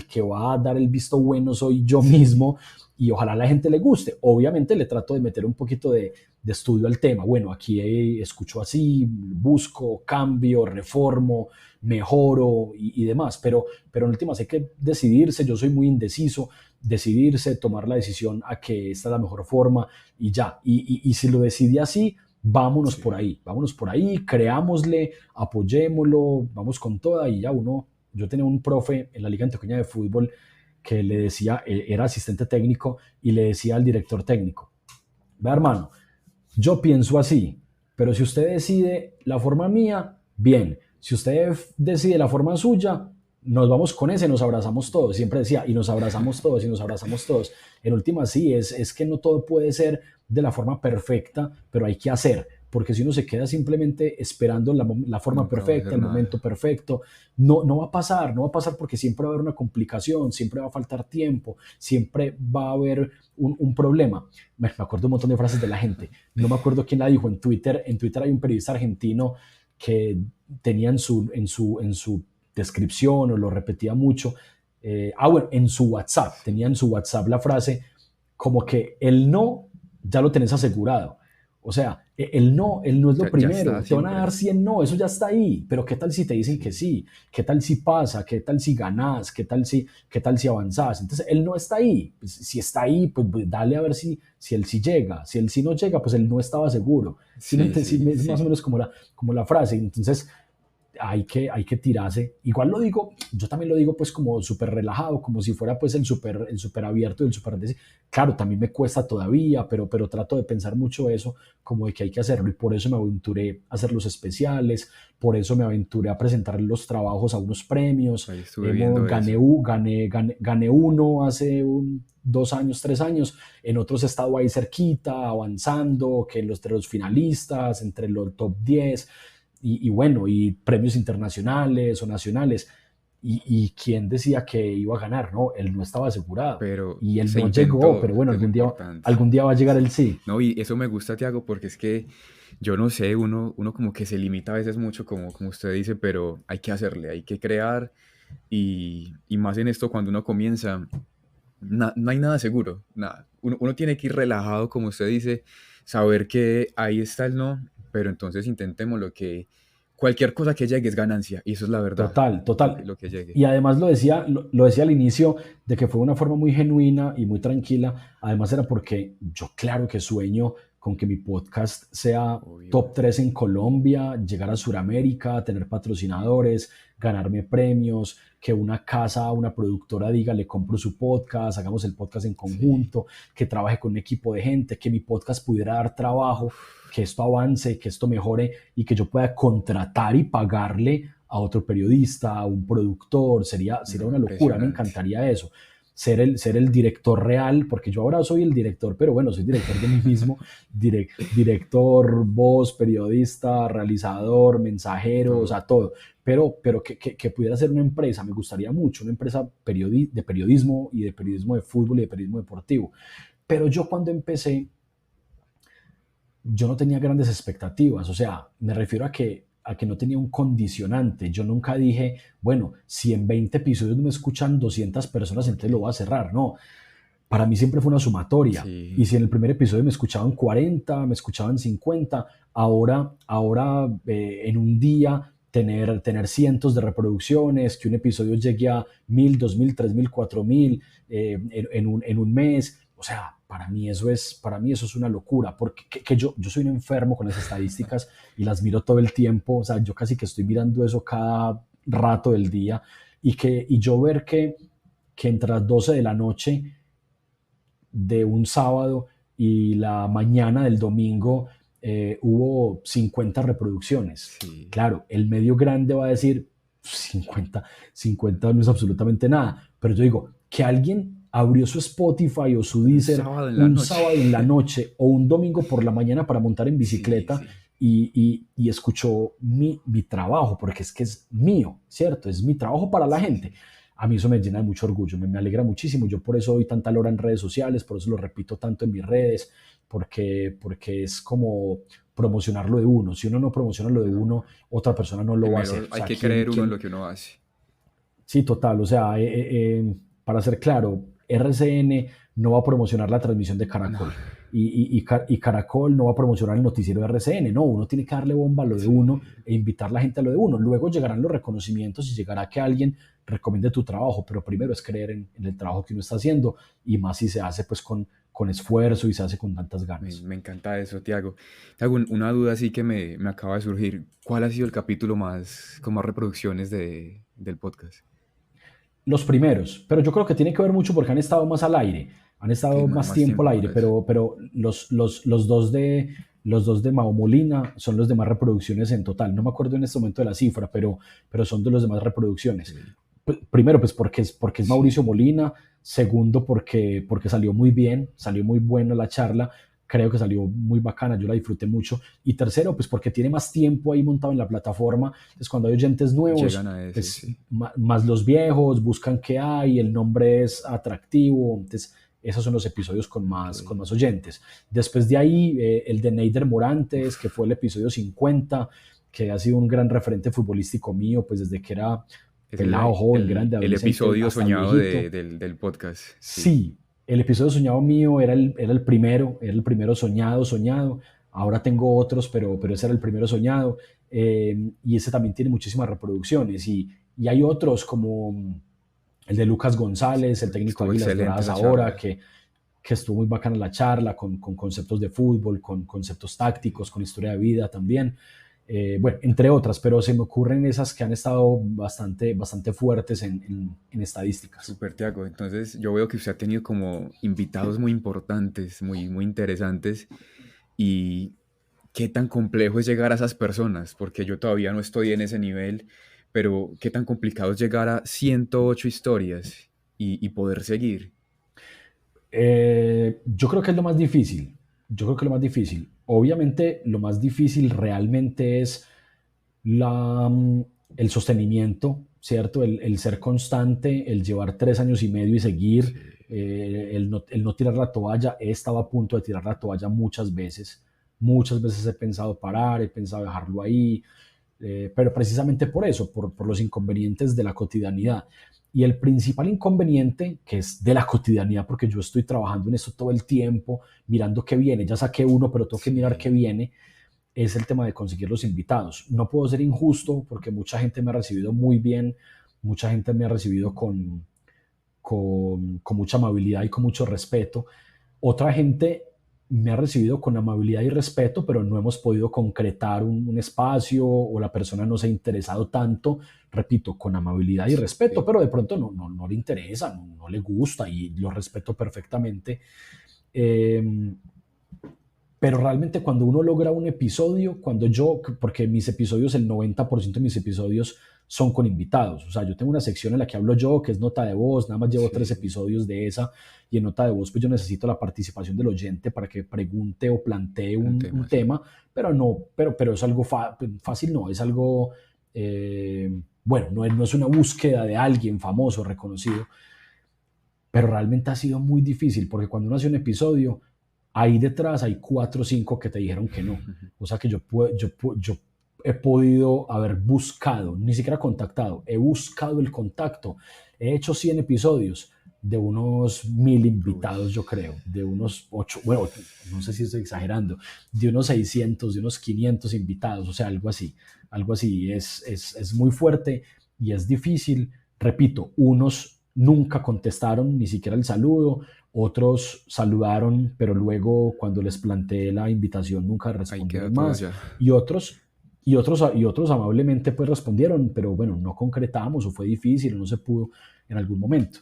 que va a dar el visto bueno soy yo sí, mismo y ojalá a la gente le guste. Obviamente le trato de meter un poquito de estudio al tema. Bueno, aquí escucho así, busco, cambio, reformo, mejoro y demás, pero en últimas hay que decidirse, yo soy muy indeciso, decidirse, tomar la decisión a que esta es la mejor forma y ya. Y si lo decidí así, sí. vámonos por ahí, creámosle, apoyémoslo, vamos con toda y ya uno, yo tenía un profe en la Liga Antioqueña de Fútbol que le decía, era asistente técnico y le decía al director técnico, vea hermano, yo pienso así, pero si usted decide la forma mía, bien, si usted decide la forma suya, nos vamos con ese, nos abrazamos todos, siempre decía, y nos abrazamos todos, y nos abrazamos todos. En última, sí, es que no todo puede ser de la forma perfecta, pero hay que hacer, porque si uno se queda simplemente esperando la forma Nunca va a perfecta, hacer el momento nada. perfecto, no va a pasar, no va a pasar porque siempre va a haber una complicación, siempre va a faltar tiempo, siempre va a haber un problema. Me acuerdo un montón de frases de la gente, no me acuerdo quién la dijo en Twitter hay un periodista argentino que tenía en su descripción o lo repetía mucho, bueno, en su WhatsApp, tenía en su WhatsApp la frase como que el no ya lo tenés asegurado. O sea, el no es lo Ya está primero, te van a dar siempre. 100 no, eso ya está ahí, pero ¿qué tal si te dicen que Sí, sí? ¿Qué tal si pasa? ¿Qué tal si ganás? ¿Qué tal si avanzás? Entonces, él no está ahí. Pues, si está ahí, pues dale a ver si él sí llega. Si él sí no llega, pues él no estaba seguro. ¿Sí me sí, entiendes? Sí, sí, es más o sí. menos como la frase. Entonces, hay que tirarse. Igual lo digo, yo también lo digo pues como súper relajado, como si fuera pues el super abierto y el super... Claro, también me cuesta todavía, pero trato de pensar mucho eso, como de que hay que hacerlo y por eso me aventuré a hacer los especiales, por eso me aventuré a presentar los trabajos a unos premios. Ahí estuve viendo Gané, eso. gané uno hace 2 años, 3 años, en otros he estado ahí cerquita, avanzando, que entre los finalistas, entre los top 10 y bueno, y premios internacionales o nacionales. Y quién decía que iba a ganar, ¿no? Él no estaba asegurado. Pero Y él se no llegó, intentó, pero bueno, que es lo importante. algún día va a llegar el sí. No, y eso me gusta, Tiago, porque es que yo no sé, uno como que se limita a veces mucho, como usted dice, pero hay que hacerle, hay que crear y más en esto cuando uno comienza, no hay nada seguro, nada. Uno tiene que ir relajado, como usted dice, saber que ahí está el no, pero entonces intentemos lo que cualquier cosa que llegue es ganancia, y eso es la verdad, Total, total. lo que llegue. Y además lo decía al inicio de que fue una forma muy genuina y muy tranquila. Además era porque yo claro que sueño con que mi podcast sea Obvio. top 3 en Colombia, llegar a Sudamérica, tener patrocinadores, ganarme premios, que una casa, una productora diga, le compro su podcast, hagamos el podcast en Sí. conjunto, que trabaje con un equipo de gente, que mi podcast pudiera dar trabajo, que esto avance, que esto mejore y que yo pueda contratar y pagarle a otro periodista, a un productor, sería No, una locura, me impresionante. encantaría eso. Ser el director real, porque yo ahora soy el director, pero bueno, soy director de mí mismo, director, voz, periodista, realizador, mensajero, o Todo. sea, todo. Pero que pudiera ser una empresa, me gustaría mucho, una empresa de periodismo y de periodismo de fútbol y de periodismo deportivo. Pero yo cuando empecé, yo no tenía grandes expectativas, o sea, me refiero a que a que no tenía un condicionante. Yo nunca dije, bueno, si en 20 episodios me escuchan 200 personas, entonces lo voy a cerrar. No, para mí siempre fue una sumatoria. Y Sí, si en el primer episodio me escuchaban 40, me escuchaban 50, ahora en un día tener cientos de reproducciones, que un episodio llegue a 1000, 2000, 3000, 4000 en un mes. O sea, para mí eso es una locura, porque que yo soy un enfermo con las estadísticas y las miro todo el tiempo. O sea, yo casi que estoy mirando eso cada rato del día y yo ver que entre las 12 de la noche de un sábado y la mañana del domingo hubo 50 reproducciones. sí. Claro, el medio grande va a decir 50 no es absolutamente nada, pero yo digo, que alguien abrió su Spotify o su Un Deezer sábado en la un noche. sábado en la noche o un domingo por la mañana para montar en Sí, bicicleta sí. y escuchó mi trabajo, porque es que es mío, ¿cierto? Es mi trabajo para la Sí, gente. sí. A mí eso me llena de mucho orgullo, me alegra muchísimo. Yo por eso doy tanta lora en redes sociales, por eso lo repito tanto en mis redes, porque es como promocionar lo de uno. Si uno no promociona lo de No. uno, otra persona no lo va a hacer. Primero O hay sea, que creer uno en lo que uno hace. Sí, total. O sea, para ser claro, RCN no va a promocionar la transmisión de No. Caracol y Caracol no va a promocionar el noticiero de RCN. No, uno tiene que darle bomba a lo de uno Sí. e invitar a la gente a lo de uno. Luego llegarán los reconocimientos y llegará que alguien recomiende tu trabajo, pero primero es creer en el trabajo que uno está haciendo y más si se hace pues con esfuerzo y se hace con tantas ganas. Me encanta eso, Tiago. Tiago, una duda así que me acaba de surgir. ¿Cuál ha sido el capítulo más con más reproducciones del podcast? Los primeros, pero yo creo que tiene que ver mucho porque han estado más al aire, han estado Tiene más más tiempo al tiempo aire, para eso. pero los dos de Mao Molina son los de más reproducciones en total. No me acuerdo en este momento de la cifra, pero son de los de más reproducciones. Sí, Primero, pues porque es Mauricio sí, Molina. Segundo, porque salió muy bien, salió muy buena la charla. Creo que salió muy bacana, yo la disfruté mucho. Y tercero, pues porque tiene más tiempo ahí montado en la plataforma. Entonces, cuando hay oyentes llegan nuevos, a ese, pues sí. más los viejos buscan qué hay, el nombre es atractivo. Entonces, esos son los episodios Ok. con más oyentes. Después de ahí, el de Neider Morantes, que fue el episodio 50, que ha sido un gran referente futbolístico mío, pues desde que era Es pelado, joven, grande, el adolescente, episodio hasta soñado viejito. del podcast. Sí. Sí, el episodio soñado mío era el primero soñado, soñado. Ahora tengo otros, pero ese era el primero soñado. Y ese también tiene muchísimas reproducciones. Y hay otros como el de Lucas González, el técnico de Estuvo Águilas excelente Doradas esa ahora, charla. que estuvo muy bacana la charla, con conceptos de fútbol, con conceptos tácticos, con historia de vida también. Bueno, entre otras, pero se me ocurren esas que han estado bastante fuertes en estadísticas. Súper, Tiago. Entonces, yo veo que usted ha tenido como invitados muy importantes, muy interesantes. Y qué tan complejo es llegar a esas personas, porque yo todavía no estoy en ese nivel, pero qué tan complicado es llegar a 108 historias y poder seguir. Yo creo que es lo más difícil. Yo creo que lo más difícil. Obviamente, lo más difícil realmente es la, mm, el sostenimiento, ¿cierto? El ser constante, el llevar 3 años y medio y seguir, Sí, el no tirar la toalla. He estado a punto de tirar la toalla muchas veces. Muchas veces he pensado parar, he pensado dejarlo ahí, pero precisamente por eso, por los inconvenientes de la cotidianidad. Y el principal inconveniente, que es de la cotidianidad, porque yo estoy trabajando en esto todo el tiempo, mirando qué viene, ya saqué uno, pero tengo que mirar qué sí, viene, es el tema de conseguir los invitados. No puedo ser injusto porque mucha gente me ha recibido muy bien, mucha gente me ha recibido con mucha amabilidad y con mucho respeto. Otra gente me ha recibido con amabilidad y respeto, pero no hemos podido concretar un espacio o la persona no se ha interesado tanto, repito, con amabilidad y respeto, sí. pero de pronto no le interesa, no le gusta y lo respeto perfectamente. Eh, pero realmente cuando uno logra un episodio, porque mis episodios, el 90% de mis episodios son con invitados. O sea, yo tengo una sección en la que hablo yo, que es nota de voz, nada más llevo 3 episodios de esa, y en nota de voz pues yo necesito la participación del oyente para que pregunte o plantee Un un tema, sí. tema, pero es algo fácil, no, es algo, bueno, no es una búsqueda de alguien famoso, reconocido, pero realmente ha sido muy difícil, porque cuando uno hace un episodio, ahí detrás hay 4 o 5 que te dijeron que no. O sea que yo he podido haber buscado, ni siquiera contactado, he buscado el contacto. He hecho 100 episodios de unos 1000 Uy, invitados, yo creo, de unos 8, bueno, no sé si estoy exagerando, de unos 600, de unos 500 invitados, o sea, algo así, es muy fuerte y es difícil. Repito, unos nunca contestaron ni siquiera el saludo, otros saludaron, pero luego cuando les planteé la invitación nunca ahí queda respondieron todo más, ya. y otros amablemente pues respondieron, pero bueno, no concretamos o fue difícil o no se pudo en algún momento.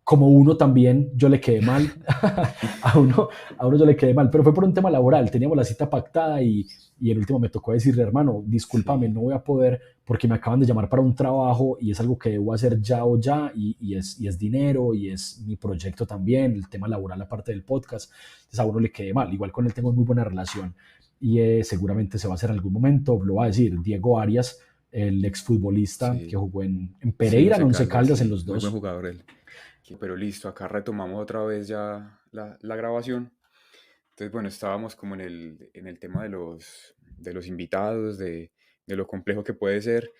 Como uno también, yo le quedé mal, a uno yo le quedé mal, pero fue por un tema laboral, teníamos la cita pactada y el último me tocó decirle, hermano, discúlpame, Sí, no voy a poder porque me acaban de llamar para un trabajo y es algo que debo hacer ya o ya y es dinero y es mi proyecto también, el tema laboral aparte del podcast, entonces a uno le quedé mal, igual con él tengo muy buena relación y seguramente se va a hacer en algún momento, lo va a decir Diego Arias, el exfutbolista que sí, jugó en sí, en Pereira, en Once Once Caldas, Caldas, en sí, los muy buen dos. jugador él. Pero listo, acá retomamos otra vez ya la grabación. Entonces, bueno, estábamos como en el tema de los invitados, de lo complejo que puede ser,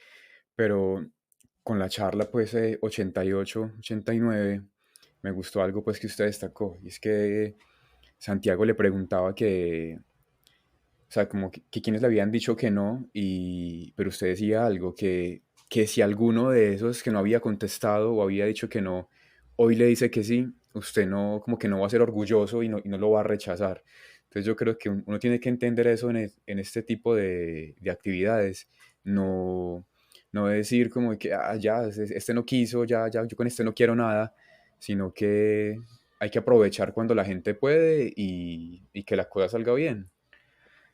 pero con la charla, pues, 88, 89, me gustó algo, pues, que usted destacó, y es que Santiago le preguntaba o sea, como que quienes le habían dicho que no, pero usted decía algo, que si alguno de esos que no había contestado o había dicho que no, hoy le dice que sí, usted no, como que no va a ser orgulloso y no lo va a rechazar. Entonces yo creo que uno tiene que entender eso en este tipo de actividades, no, no decir como que, ah, ya, este no quiso, ya, yo con este no quiero nada, sino que hay que aprovechar cuando la gente puede y que la cosa salga bien.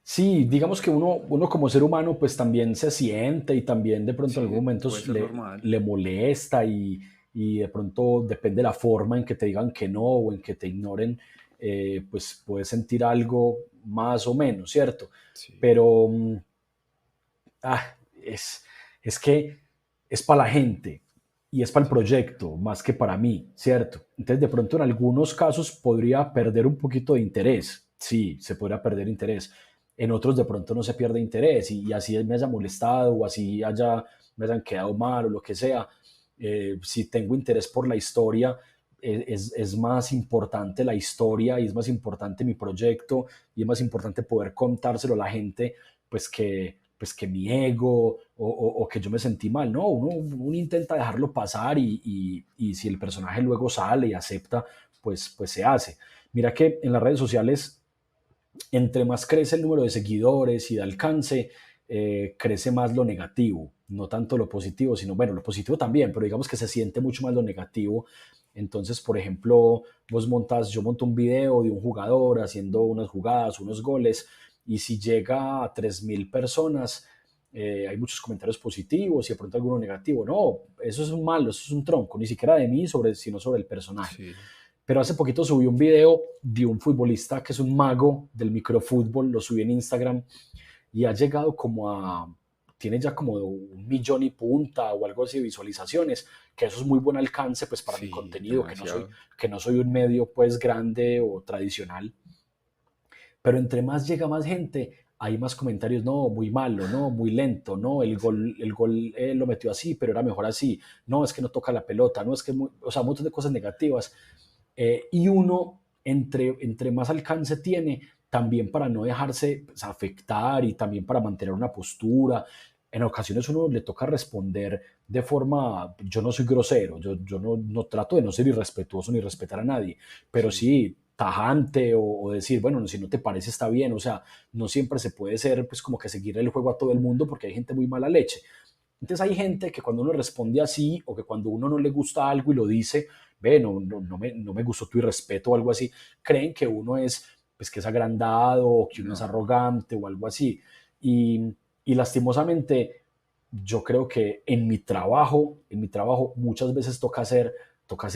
Sí, digamos que uno como ser humano pues también se siente y también de pronto en Sí, algunos puede momentos ser normal. le molesta y de pronto depende de la forma en que te digan que no o en que te ignoren, pues puedes sentir algo más o menos, ¿cierto? Sí, Pero ah, es, es que es para la gente y es para el sí, proyecto más que para mí, ¿cierto? Entonces de pronto en algunos casos podría perder un poquito de interés, sí, se podría perder interés. En otros de pronto no se pierde interés y así me haya molestado o así me hayan quedado mal o lo que sea. Si tengo interés por la historia, es más importante la historia y es más importante mi proyecto y es más importante poder contárselo a la gente pues que mi ego o que yo me sentí mal, no, uno intenta dejarlo pasar y si el personaje luego sale y acepta, pues se hace. Mira que en las redes sociales, entre más crece el número de seguidores y de alcance, crece más lo negativo, no tanto lo positivo, sino, bueno, lo positivo también, pero digamos que se siente mucho más lo negativo. Entonces, por ejemplo, yo monto un video de un jugador haciendo unas jugadas, unos goles, y si llega a 3000 personas, hay muchos comentarios positivos y de pronto alguno negativo. No, eso es un malo, eso es un tronco, ni siquiera de mí, sino sobre el personaje. sí, Pero hace poquito subí un video de un futbolista que es un mago del microfútbol, lo subí en Instagram y ha llegado tiene ya como 1 millón y punta o algo así de visualizaciones, que eso es muy buen alcance pues para mi sí, contenido, demasiado. que no soy un medio pues grande o tradicional, pero entre más llega más gente, hay más comentarios, no, muy malo, no, muy lento, no, el gol lo metió así, pero era mejor así, no, es que no toca la pelota, no, es que, o sea, un montón de cosas negativas. Y uno, entre más alcance tiene, también para no dejarse pues, afectar y también para mantener una postura. En ocasiones uno le toca responder de forma, yo no soy grosero, yo no trato de no ser irrespetuoso ni respetar a nadie, pero Sí, sí tajante o decir, bueno, si no te parece está bien, o sea, no siempre se puede ser pues como que seguir el juego a todo el mundo porque hay gente muy mala leche. Entonces hay gente que cuando uno responde así o que cuando uno no le gusta algo y lo dice, ve, no me gustó tu irrespeto o algo así, creen que uno es, pues que es agrandado o que uno es no, arrogante o algo así. Y lastimosamente yo creo que en mi trabajo muchas veces toca ser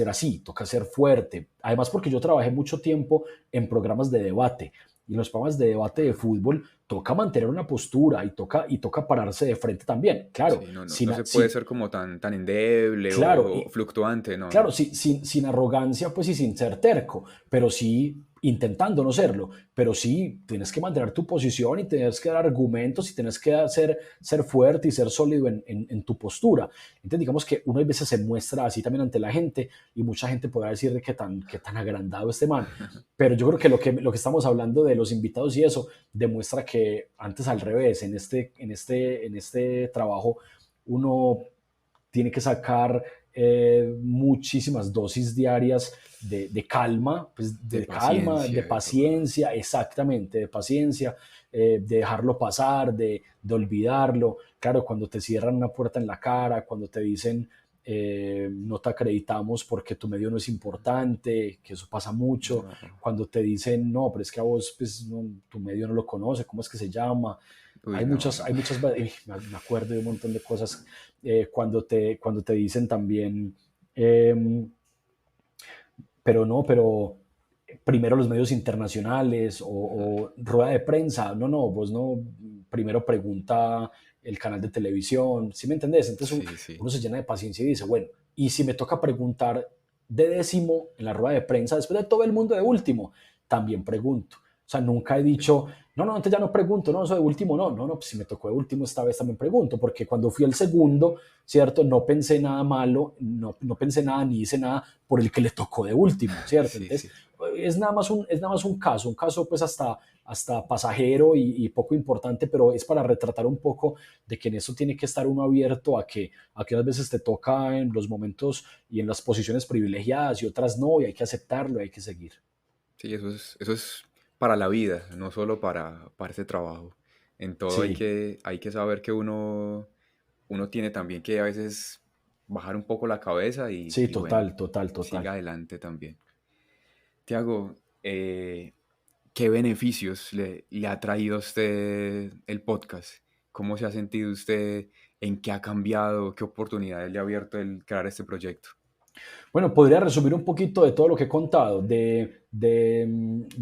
así, toca ser fuerte. Además porque yo trabajé mucho tiempo en programas de debate y en los programas de debate de fútbol toca mantener una postura y toca pararse de frente también. Claro, sí, no sin, se puede sin, ser como tan endeble claro, o fluctuante, no, claro, no. sin arrogancia, pues y sin ser terco, pero sí intentando no serlo, pero sí tienes que mantener tu posición y tienes que dar argumentos y tienes que ser fuerte y ser sólido en tu postura. Entonces digamos que uno a veces se muestra así también ante la gente y mucha gente podrá decir de qué tan agrandado este man, pero yo creo que lo que estamos hablando de los invitados y eso demuestra que antes al revés, en este trabajo uno tiene que sacar muchísimas dosis diarias de calma, pues De de calma, de paciencia y todo. paciencia, exactamente, de paciencia, de dejarlo pasar, de olvidarlo. Claro, cuando te cierran una puerta en la cara, cuando te dicen no te acreditamos porque tu medio no es importante, que eso pasa mucho, No. cuando te dicen no, pero es que a vos pues, no, tu medio no lo conoce, ¿cómo es que se llama? Uy, no, no. Me acuerdo de un montón de cosas cuando te dicen también, pero no, pero primero los medios internacionales o rueda de prensa, no, no, vos no, primero pregunta el canal de televisión, ¿sí me entendés? Entonces Sí, sí. uno se llena de paciencia y dice, bueno, y si me toca preguntar de décimo en la rueda de prensa, después de todo el mundo de último, también pregunto. O sea, nunca he dicho, no, no, antes ya no pregunto, no, eso de último, no, no, no, pues si me tocó de último esta vez también pregunto, porque cuando fui el segundo, ¿cierto? No pensé nada malo, no pensé nada ni hice nada por el que le tocó de último, ¿cierto? Sí, Entonces, sí. es nada más un caso pues hasta pasajero y poco importante, pero es para retratar un poco de que en eso tiene que estar uno abierto a que unas veces te toca en los momentos y en las posiciones privilegiadas y otras no, y hay que aceptarlo, y hay que seguir. Sí, eso es para la vida, no solo para ese trabajo. En todo Sí, hay que saber que uno tiene también que a veces bajar un poco la cabeza sí, y bueno, total, total, siga total. adelante también. Tiago, ¿qué beneficios le ha traído a usted el podcast? ¿Cómo se ha sentido usted? ¿En qué ha cambiado? ¿Qué oportunidades le ha abierto el crear este proyecto? Bueno, podría resumir un poquito de todo lo que he contado, de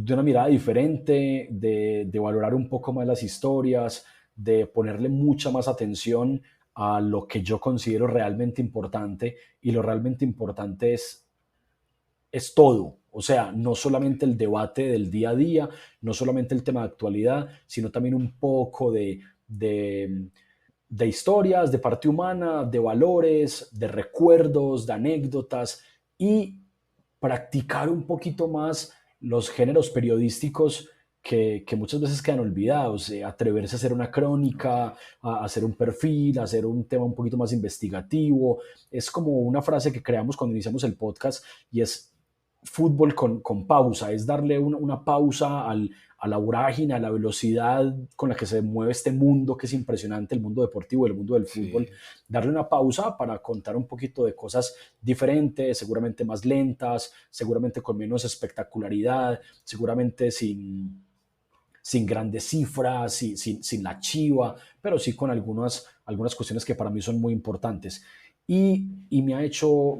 una mirada diferente, de valorar un poco más las historias, de ponerle mucha más atención a lo que yo considero realmente importante. Y lo realmente importante es todo. O sea, no solamente el debate del día a día, no solamente el tema de actualidad, sino también un poco de historias, de parte humana, de valores, de recuerdos, de anécdotas y practicar un poquito más los géneros periodísticos que muchas veces quedan olvidados. Atreverse a hacer una Ok, crónica, a hacer un perfil, a hacer un tema un poquito más investigativo. Es como una frase que creamos cuando iniciamos el podcast y es fútbol con pausa, es darle una pausa a la vorágine, a la velocidad con la que se mueve este mundo que es impresionante, el mundo deportivo, el mundo del fútbol, sí, darle una pausa para contar un poquito de cosas diferentes, seguramente más lentas, seguramente con menos espectacularidad, seguramente sin grandes cifras, sin la chiva, pero sí con algunas cuestiones que para mí son muy importantes. Y me ha hecho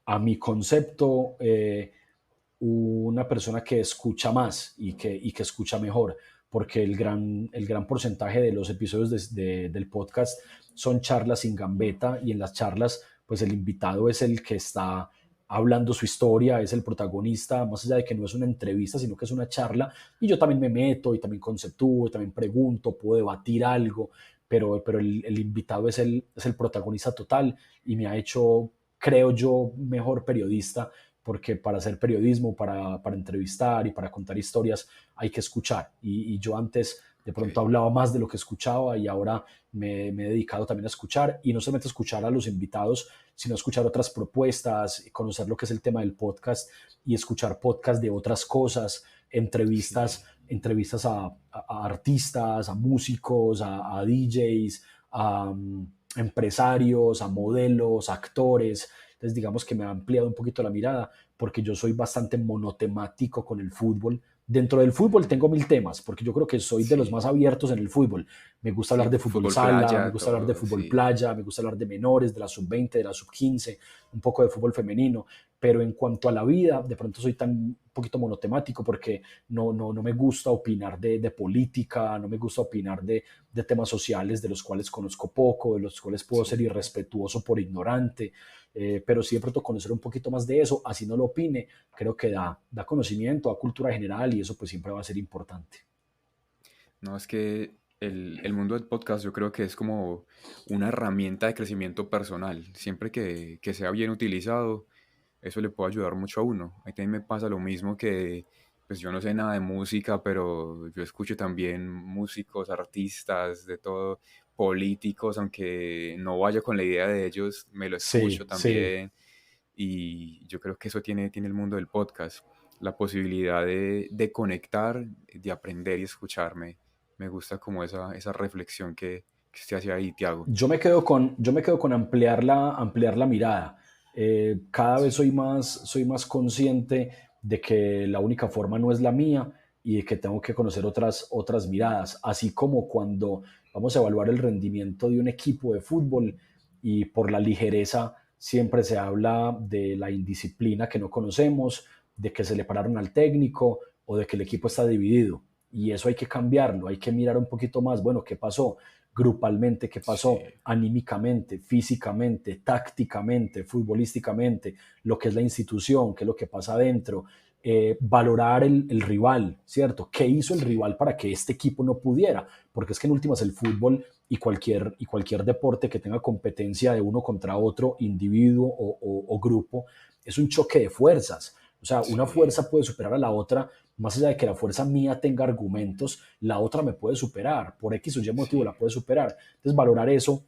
a mi concepto una persona que escucha más y que escucha mejor, porque el gran porcentaje de los episodios del podcast son charlas sin gambeta y en las charlas pues el invitado es el que está hablando su historia, es el protagonista, más allá de que no es una entrevista, sino que es una charla, y yo también me meto y también conceptúo, y también pregunto, puedo debatir algo, pero el invitado es el protagonista total y me ha hecho, creo yo, mejor periodista porque para hacer periodismo, para entrevistar y para contar historias hay que escuchar. Y yo antes de ok, pronto hablaba más de lo que escuchaba y ahora me he dedicado también a escuchar y no solamente a escuchar a los invitados, sino a escuchar otras propuestas, conocer lo que es el tema del podcast y escuchar podcast de otras cosas, sí, entrevistas a artistas, a músicos, a DJs, a empresarios, a modelos, a actores. Entonces, digamos que me ha ampliado un poquito la mirada porque yo soy bastante monotemático con el fútbol. Dentro del fútbol tengo mil temas, porque yo creo que soy de los sí, más abiertos en el fútbol. Me gusta sí, hablar de fútbol fútbol sala, me playa, gusta hablar de todo, fútbol sí, playa, me gusta hablar de menores, de la sub-20, de la sub-15, un poco de fútbol femenino. pero en cuanto a la vida, de pronto soy tan un poquito monotemático porque no me gusta opinar de política, no me gusta opinar de temas sociales de los cuales conozco poco, de los cuales puedo ser Sí. irrespetuoso por ignorante, pero sí de pronto conocer un poquito más de eso, así no lo opine, creo que da conocimiento, da cultura general y eso pues siempre va a ser importante. No, es que el mundo del podcast yo creo que es como una herramienta de crecimiento personal. Siempre que sea bien utilizado, eso le puede ayudar mucho a uno. A mí también me pasa lo mismo que, pues yo no sé nada de música, pero yo escucho también músicos, artistas, de todo, políticos, aunque no vaya con la idea de ellos, me lo escucho Sí, sí. también. Y yo creo que eso tiene el mundo del podcast, la posibilidad de conectar, de aprender y escucharme. Me gusta como esa reflexión que usted hace ahí, Tiago. Yo me quedo con ampliar la mirada. Cada vez Sí, soy más consciente de que la única forma no es la mía y de que tengo que conocer otras miradas. Así como cuando vamos a evaluar el rendimiento de un equipo de fútbol y por la ligereza siempre se habla de la indisciplina que no conocemos, de que se le pararon al técnico o de que el equipo está dividido. Y eso hay que cambiarlo, hay que mirar un poquito más, bueno, ¿qué pasó? Grupalmente, qué pasó sí, anímicamente, físicamente, tácticamente, futbolísticamente, lo que es la institución, qué es lo que pasa adentro, valorar el rival, ¿cierto? ¿Qué hizo el sí, rival para que este equipo no pudiera? Porque es que en últimas el fútbol y cualquier deporte que tenga competencia de uno contra otro, individuo o grupo, es un choque de fuerzas. O sea, una sí, fuerza puede superar a la otra, más allá de que la fuerza mía tenga argumentos, la otra me puede superar, por X o Y motivo sí, la puede superar. Entonces, valorar eso,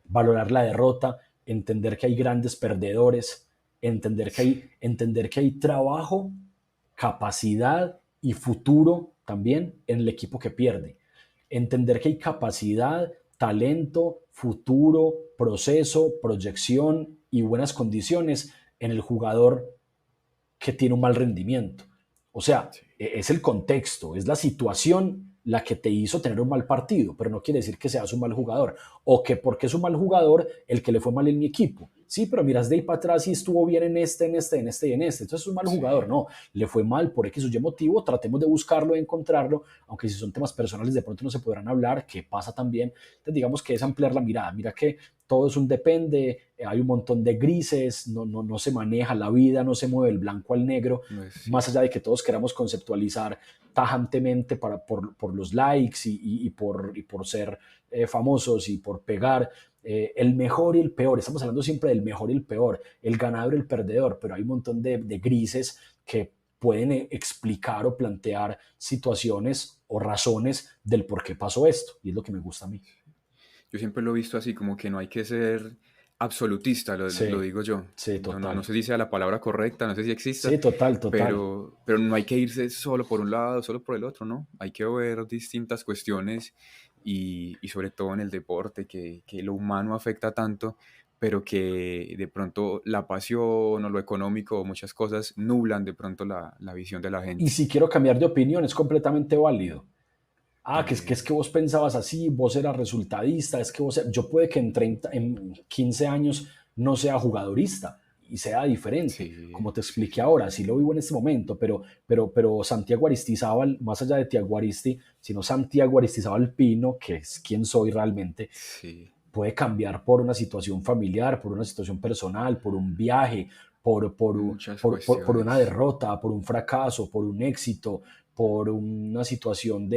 valorar la derrota, entender que hay grandes perdedores, sí, entender que hay trabajo, capacidad y futuro también en el equipo que pierde. Entender que hay capacidad, talento, futuro, proceso, proyección y buenas condiciones en el jugador que tiene un mal rendimiento. O sea, sí, es el contexto, es la situación la que te hizo tener un mal partido, pero no quiere decir que seas un mal jugador o que porque es un mal jugador el que le fue mal en mi equipo. Sí, pero miras de ahí para atrás y estuvo bien en este y en este. Entonces es un mal jugador. sí. No, le fue mal por X o Y motivo. Tratemos de buscarlo, de encontrarlo, aunque si son temas personales de pronto no se podrán hablar, que pasa también. Entonces digamos que es ampliar la mirada. Mira que todo es un depende, hay un montón de grises, no se maneja la vida, no se mueve el blanco al negro, No es, más sí. allá de que todos queramos conceptualizar tajantemente por los likes y por ser famosos y por pegar. El mejor y el peor, estamos hablando siempre del mejor y el peor, el ganador y el perdedor, pero hay un montón de grises que pueden explicar o plantear situaciones o razones del por qué pasó esto, y es lo que me gusta a mí. Yo siempre lo he visto así, como que no hay que ser absolutista, lo Sí, digo yo. sí, No total. sé si sea la palabra correcta, no sé si exista, Sí, total, total. pero no hay que irse solo por un lado, solo por el otro, ¿no? Hay que ver distintas cuestiones y sobre todo en el deporte, que lo humano afecta tanto, pero que de pronto la pasión o lo económico o muchas cosas nublan de pronto la visión de la Y gente. si quiero cambiar de opinión, es completamente válido. Ah, que es que Eh, vos pensabas así, vos eras resultadista, es que yo puede que en 15 años no sea jugadorista y sea diferente, sí, como te sí, expliqué sí, ahora, sí lo vivo en este momento, pero Santiago Aristizábal, más allá de Tiago Aristi, sino Santiago Aristizábal Pino, que es quien soy realmente, sí, puede cambiar por una situación familiar, por una situación personal, por un viaje, muchas por una cuestiones. derrota, por un fracaso, por un éxito, por una situación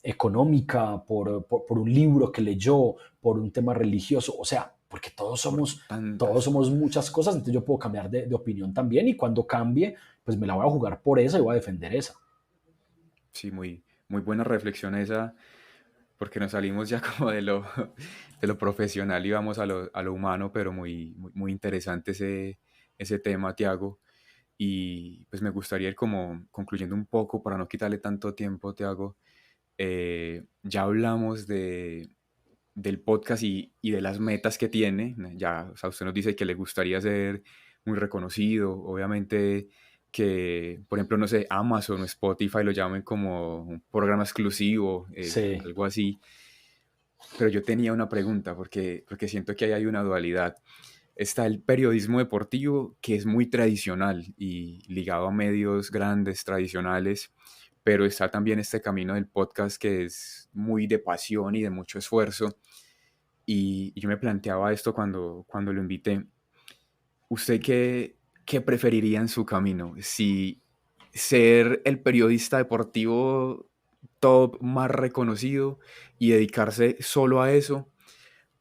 económica, por un libro que leyó, por un tema religioso, o sea, porque todos Por somos, todos tantas somos cosas. muchas cosas, entonces yo puedo cambiar de opinión también y cuando cambie, pues me la voy a jugar por esa y voy a defender esa. Sí, muy buena reflexión esa, porque nos salimos ya como de lo profesional y vamos a lo humano, pero muy interesante ese tema, Tiago. Y pues me gustaría ir como concluyendo un poco para no quitarle tanto tiempo, Tiago. Ya hablamos del podcast y de las metas que tiene. Ya, o sea, usted nos dice que le gustaría ser muy reconocido. Obviamente que, por ejemplo, no sé, Amazon o Spotify lo llamen como un programa exclusivo, Sí, algo así. Pero yo tenía una pregunta porque siento que ahí hay una dualidad. está el periodismo deportivo, que es muy tradicional y ligado a medios grandes, tradicionales, pero está también este camino del podcast que es muy de pasión y de mucho esfuerzo. Y yo me planteaba esto cuando lo invité. ¿Usted qué preferiría en su camino? Si ser el periodista deportivo top más reconocido y dedicarse solo a eso,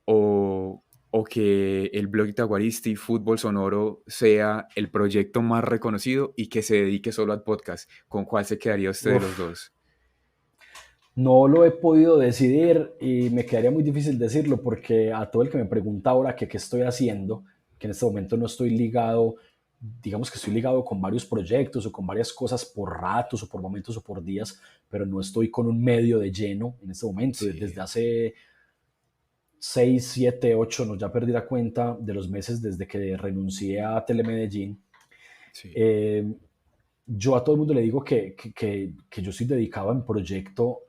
o, o que el blog Itaguaristi Fútbol Sonoro sea el proyecto más reconocido y que se dedique solo al podcast. ¿Con cuál se quedaría usted de los Uf, dos? no lo he podido decidir y me quedaría muy difícil decirlo porque a todo el que me pregunta ahora que qué estoy haciendo, que en este momento no estoy ligado, digamos que estoy ligado con varios proyectos o con varias cosas por ratos o por momentos o por días, pero no estoy con un medio de lleno en este momento. Sí, Desde hace 6 7 8 no ya perdí la cuenta de los meses desde que renuncié a Telemedellín. sí, Eh, yo a todo el mundo le digo que yo estoy dedicado a mi proyecto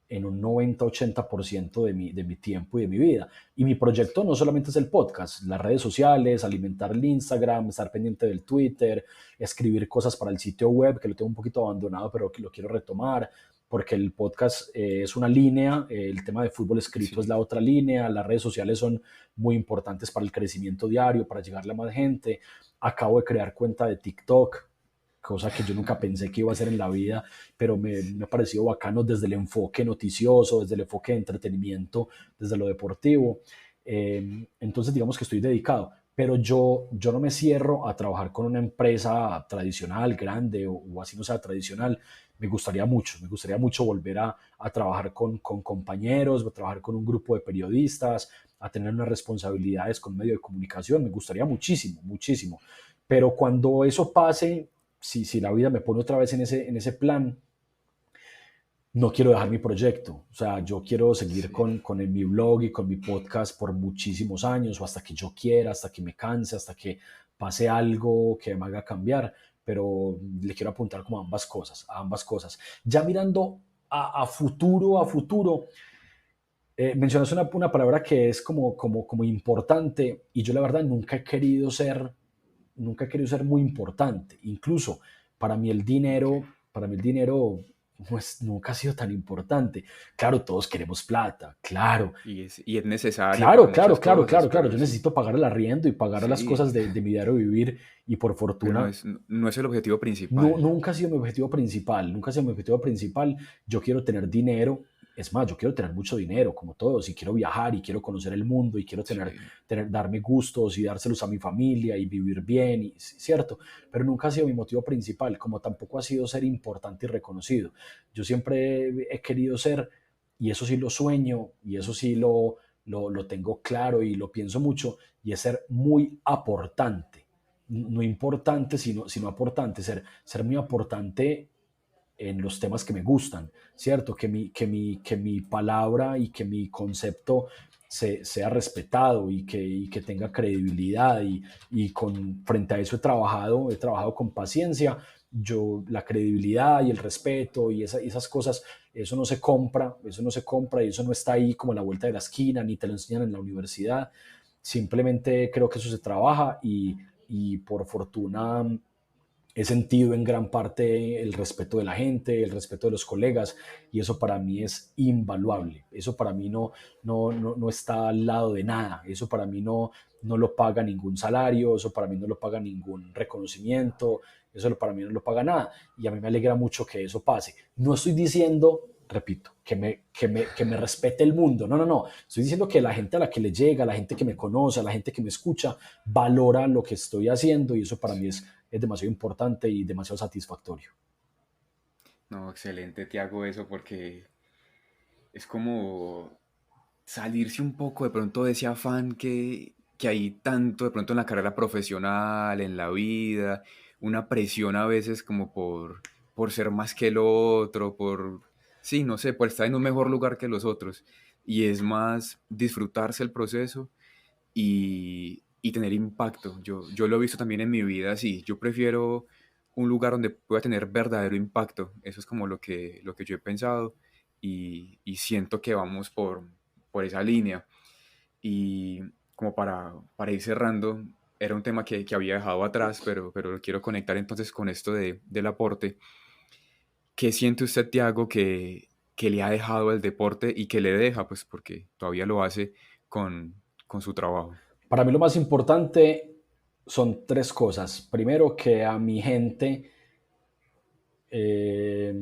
en un 90-80% de mi tiempo y de mi vida. Y mi proyecto no solamente es el podcast, las redes sociales, alimentar el Instagram, estar pendiente del Twitter, escribir cosas para el sitio web, que lo tengo un poquito abandonado, pero que lo quiero retomar, porque el podcast es una línea, el tema de fútbol escrito es la sí, otra línea, las redes sociales son muy importantes para el crecimiento diario, para llegarle a más gente. Acabo de crear cuenta de TikTok, cosa que yo nunca pensé que iba a hacer en la vida, pero me ha parecido bacano desde el enfoque noticioso, desde el enfoque de entretenimiento, desde lo deportivo. Entonces, digamos que estoy dedicado, pero yo no me cierro a trabajar con una empresa tradicional, grande o así no sea tradicional. Me gustaría mucho volver a trabajar con compañeros, a trabajar con un grupo de periodistas, a tener unas responsabilidades con medio de comunicación. Me gustaría muchísimo, muchísimo. Pero cuando eso pase, si la vida me pone otra vez en ese plan, no quiero dejar mi proyecto. O sea, yo quiero seguir sí. con mi blog y con mi podcast por muchísimos años o hasta que yo quiera, hasta que me canse, hasta que pase algo que me haga cambiar. Pero le quiero apuntar como a ambas cosas, a ambas cosas. Ya mirando a futuro, mencionas una palabra que es como importante y yo la verdad nunca he querido ser muy importante. Incluso Ok. para mí el dinero nunca ha sido tan importante. Claro, todos queremos plata, claro, Y es necesario para claro, claro, muchas claro, cosas, claro, claro. pero Yo sí, necesito pagar el arriendo y pagar las sí, cosas de mi diario vivir y por pero no fortuna es, no es el objetivo no, principal. nunca ha sido mi objetivo principal, nunca ha sido mi objetivo principal. Yo quiero tener dinero, es más, yo quiero tener mucho dinero, como todos, y quiero viajar, y quiero conocer el mundo, y quiero Sí, darme gustos y dárselos a mi familia y vivir bien, y, cierto, pero nunca ha sido mi motivo principal, como tampoco ha sido ser importante y reconocido. Yo siempre he querido ser, y eso sí lo sueño, y eso sí lo tengo claro y lo pienso mucho, y es ser muy aportante, no importante, sino aportante, ser muy aportante en los temas que me gustan, ¿cierto? Que mi palabra y que mi concepto sea respetado y que tenga credibilidad frente a eso he trabajado con paciencia. La credibilidad y el respeto y esas cosas, eso no se compra y eso no está ahí como a la vuelta de la esquina, ni te lo enseñan en la universidad. Simplemente creo que eso se trabaja y por fortuna he sentido en gran parte el respeto de la gente, el respeto de los colegas, y eso para mí es invaluable. Eso para mí no está al lado de nada. Eso para mí no lo paga ningún salario, eso para mí no lo paga ningún reconocimiento, eso para mí no lo paga nada. Y a mí me alegra mucho que eso pase. No estoy diciendo, repito, que me respete el mundo. No, no, no. Estoy diciendo que la gente a la que le llega, la gente que me conoce, la gente que me escucha, valora lo que estoy haciendo y eso para mí sí. es demasiado importante y demasiado satisfactorio. No, excelente, Tiago, eso porque es como salirse un poco de pronto de ese afán que hay tanto de pronto en la carrera profesional, en la vida, una presión a veces como por ser más que el otro, sí, no sé, por estar en un mejor lugar que los otros. Y es más disfrutarse el proceso y tener impacto. Yo lo he visto también en mi vida así. Yo prefiero un lugar donde pueda tener verdadero impacto. Eso es como lo que yo he pensado y siento que vamos por esa línea. Y, como para ir cerrando, era un tema que había dejado atrás, pero lo quiero conectar entonces con esto del aporte. ¿Qué siente usted, Tiago, que le ha dejado el deporte y que le deja, pues porque todavía lo hace con su trabajo? Para mí lo más importante son tres cosas. Primero, que a mi gente, eh,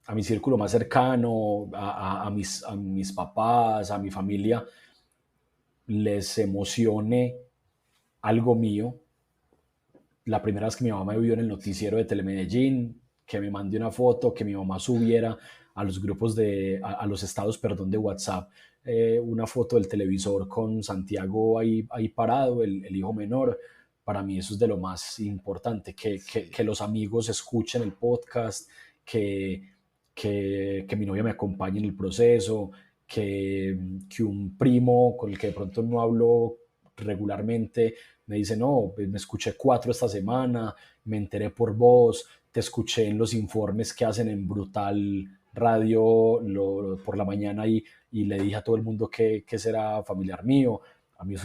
a mi círculo más cercano, a mis papás, a mi familia, les emocione algo mío. La primera vez que mi mamá me vio en el noticiero de Telemedellín, que me mandé una foto, que mi mamá subiera a los grupos a los estados, perdón, de WhatsApp, una foto del televisor con Santiago ahí parado, el hijo menor. Para mí eso es de lo más importante, que Sí, los amigos escuchen el podcast, que, que mi novia me acompañe en el proceso, que un primo con el que de pronto no hablo regularmente me dice, no, pues me escuché cuatro esta semana, me enteré por vos, te escuché en los informes que hacen en Brutal Radio por la mañana y le dije a todo el mundo que será familiar mío.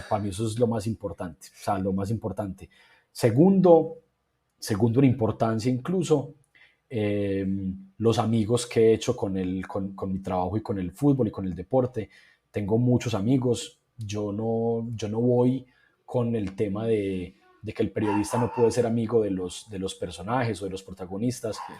Para mí eso es lo más importante, o sea, lo más importante. Segundo, segundo en importancia incluso, eh, los amigos que he hecho con mi trabajo y con el fútbol y con el deporte. Tengo muchos amigos, yo no voy con el tema de que el periodista no puede ser amigo de los personajes o de los protagonistas. sí.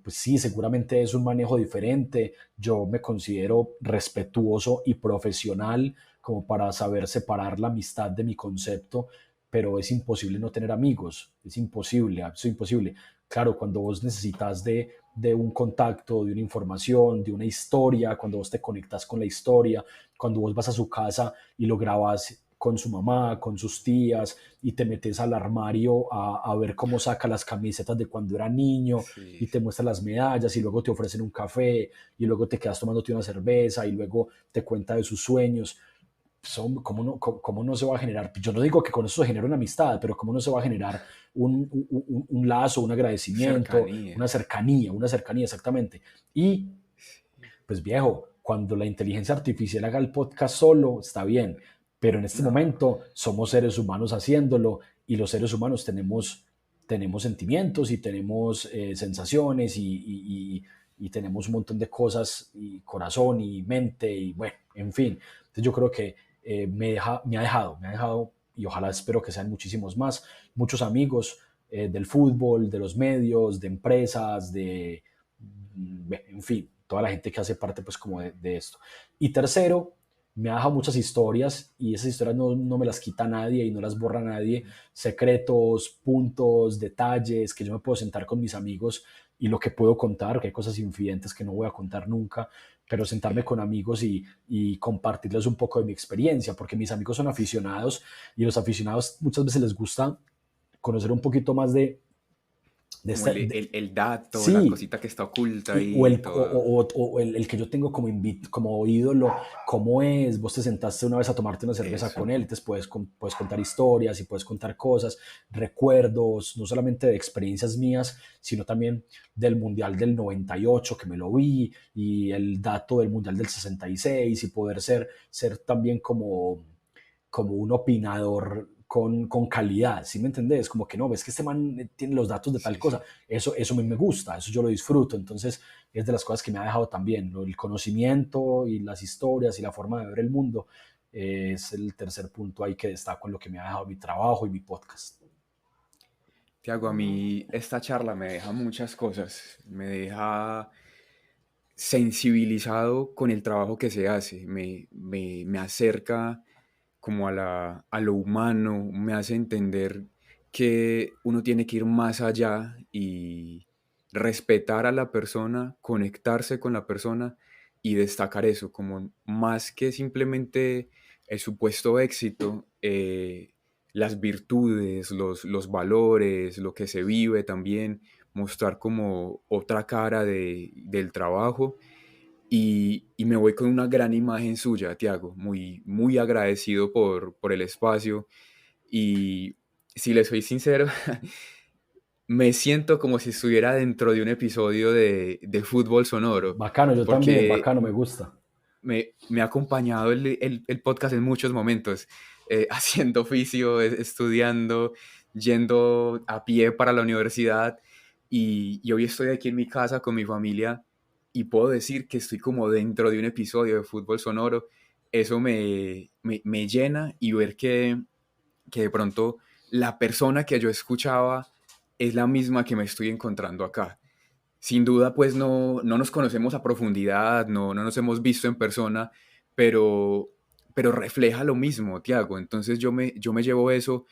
Pues sí, seguramente es un manejo diferente. Yo me considero respetuoso y profesional como para saber separar la amistad de mi concepto, pero es imposible no tener amigos, es imposible, es imposible. Claro, cuando vos necesitas de un contacto, de una información, de una historia, cuando vos te conectas con la historia, cuando vos vas a su casa y lo grabas con su mamá, con sus tías, y te metes al armario a ver cómo saca las camisetas de cuando era niño, y Sí, te muestra las medallas, y luego te ofrecen un café, y luego te quedas tomándote una cerveza, y luego te cuenta de sus sueños. ¿Cómo no se va a generar? Yo no digo que con eso se genere una amistad, pero ¿cómo no se va a generar un lazo, un agradecimiento, cercanía. una cercanía exactamente? Y Sí. pues viejo, cuando la inteligencia artificial haga el podcast solo, está bien, pero en este No, momento somos seres humanos haciéndolo y los seres humanos tenemos sentimientos y tenemos sensaciones y tenemos un montón de cosas y corazón y mente y bueno, en fin. Entonces yo creo que me ha dejado y ojalá espero que sean muchísimos más, muchos amigos del fútbol, de los medios, de empresas, en fin, toda la gente que hace parte pues como de esto. Y tercero, me ha dejado muchas historias y esas historias no me las quita nadie y no las borra nadie, secretos, puntos, detalles, que yo me puedo sentar con mis amigos y lo que puedo contar, que hay cosas infidentes que no voy a contar nunca, pero sentarme sí. con amigos y compartirles un poco de mi experiencia, porque mis amigos son aficionados y los aficionados muchas veces les gusta conocer un poquito más de, Como esta, de el dato, la sí, cosita que está oculta y, ahí y todo. o el que yo tengo como ídolo, cómo es, vos te sentaste una vez a tomarte una cerveza Eso. con él, te puedes contar historias y puedes contar cosas, recuerdos, no solamente de experiencias mías, sino también del Mundial del 98 que me lo vi y el dato del Mundial del 66 y poder ser también como un opinador con calidad, ¿sí me entendés? Como que no, ves que este man tiene los datos de tal Sí, cosa, sí. eso a mí me gusta, eso yo lo disfruto, entonces es de las cosas que me ha dejado también, ¿no? El conocimiento y las historias y la forma de ver el mundo es el tercer punto ahí que destaco en lo que me ha dejado mi trabajo y mi podcast. Tiago, a mí esta charla me deja muchas cosas. Me deja sensibilizado con el trabajo que se hace. Me acerca como a lo humano, me hace entender que uno tiene que ir más allá y respetar a la persona, conectarse con la persona y destacar eso, como más que simplemente el supuesto éxito, las virtudes, los valores, lo que se vive también, mostrar como otra cara del trabajo y me voy con una gran imagen suya, Tiago, muy, muy agradecido por el espacio y si le soy sincero, me siento como si estuviera dentro de un episodio de Fútbol Sonoro, Bacano, yo también, porque bacano, me gusta. me ha acompañado el podcast en muchos momentos, haciendo oficio, estudiando, yendo a pie para la universidad y hoy estoy aquí en mi casa con mi familia y puedo decir que estoy como dentro de un episodio de Fútbol Sonoro. Eso me llena y ver que de pronto la persona que yo escuchaba es la misma que me estoy encontrando acá. Sin duda, pues no nos conocemos a profundidad, no nos hemos visto en persona, pero, pero refleja lo mismo, Tiago. Entonces yo me llevo eso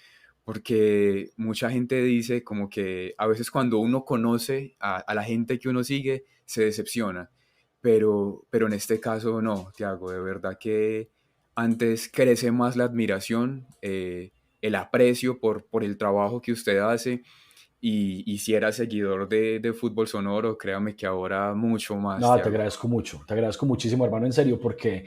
porque mucha gente dice como que a veces cuando uno conoce a la gente que uno sigue, se decepciona. Pero en este caso no, Tiago, de verdad que antes crece más la admiración, el aprecio por el trabajo que usted hace y si era seguidor de Fútbol Sonoro, créame que ahora mucho más, No, te Tiago. agradezco mucho, te agradezco muchísimo, hermano, en serio, porque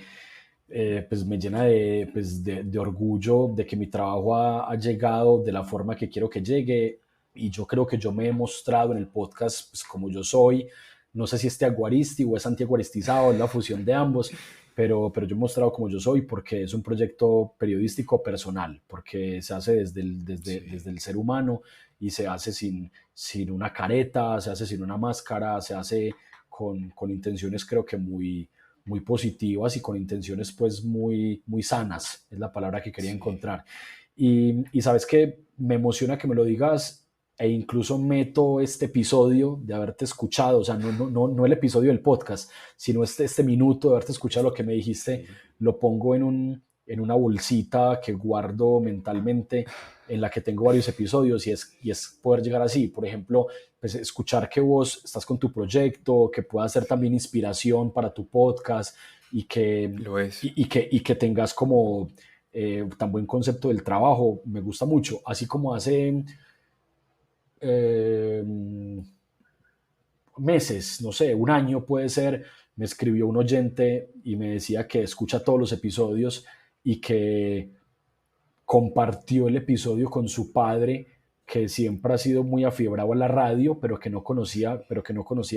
pues me llena de, pues, de orgullo de que mi trabajo ha llegado de la forma que quiero que llegue y yo creo que yo me he mostrado en el podcast pues, como yo soy. No sé si es tiaguaristi o es antiaguaristizado, es la fusión de ambos, pero yo he mostrado como yo soy porque es un proyecto periodístico personal, porque se hace Sí, desde el ser humano y se hace sin una careta, se hace sin una máscara, se hace con intenciones creo que muy positivas y con intenciones pues muy sanas, es la palabra que quería sí, encontrar. Y sabes que me emociona que me lo digas e incluso meto este episodio de haberte escuchado, o sea, no el episodio del podcast, sino este minuto de haberte escuchado lo que me dijiste, sí. lo pongo en una bolsita que guardo mentalmente en la que tengo varios episodios y es poder llegar así. Por ejemplo, pues escuchar que vos estás con tu proyecto, que pueda ser también inspiración para tu podcast y Lo es. y que tengas como tan buen concepto del trabajo, me gusta mucho. Así como hace eh, meses, no sé, un año puede ser, me escribió un oyente y me decía que escucha todos los episodios y que compartió el episodio con su padre, que siempre ha sido muy afiebrado a la radio, pero que no conocía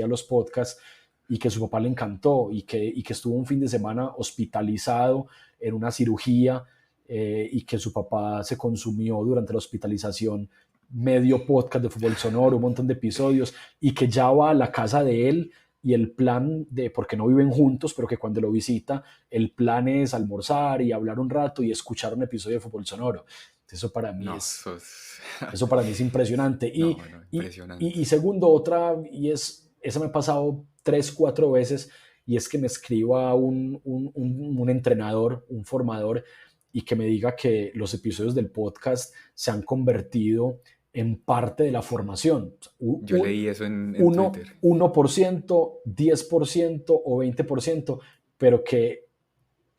los podcasts y que su papá le encantó y que estuvo un fin de semana hospitalizado en una cirugía y que su papá se consumió durante la hospitalización medio podcast de Fútbol Sonoro, un montón de episodios y que ya va a la casa de él y el plan de, porque no viven juntos, pero que cuando lo visita, el plan es almorzar y hablar un rato y escuchar un episodio de Fútbol Sonoro. Eso para mí No, es, sos... eso para mí es impresionante. No, no, impresionante. Y segundo, otra, y es, esa me ha pasado tres, cuatro veces, y es que me escriba un entrenador, un formador, y que me diga que los episodios del podcast se han convertido en parte de la formación. Yo leí eso en Uno, Twitter. 1%, 10% o 20%, pero que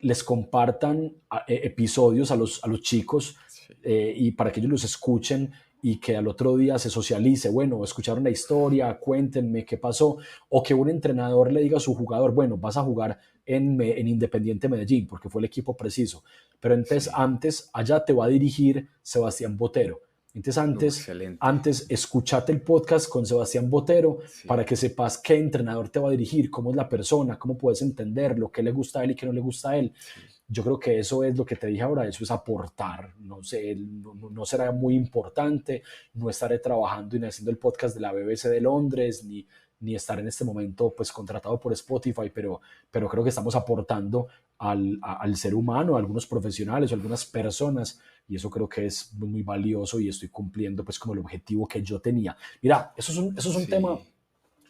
les compartan episodios a los chicos Sí, y para que ellos los escuchen y que al otro día se socialice, bueno, escucharon la historia, cuéntenme qué pasó, o que un entrenador le diga a su jugador, bueno, vas a jugar en Independiente Medellín, porque fue el equipo preciso, pero entonces sí. antes allá te va a dirigir Sebastián Botero. Entonces Excelente. antes escuchate el podcast con Sebastián Botero Sí, para que sepas qué entrenador te va a dirigir, cómo es la persona, cómo puedes entenderlo, qué le gusta a él y qué no le gusta a él. sí. Yo creo que eso es lo que te dije ahora, eso es aportar, no sé, no será muy importante, no estaré trabajando y haciendo el podcast de la BBC de Londres, ni estar en este momento pues contratado por Spotify, pero creo que estamos aportando al ser humano, a algunos profesionales o algunas personas y eso creo que es muy valioso y estoy cumpliendo pues como el objetivo que yo tenía. Mira, Sí, eso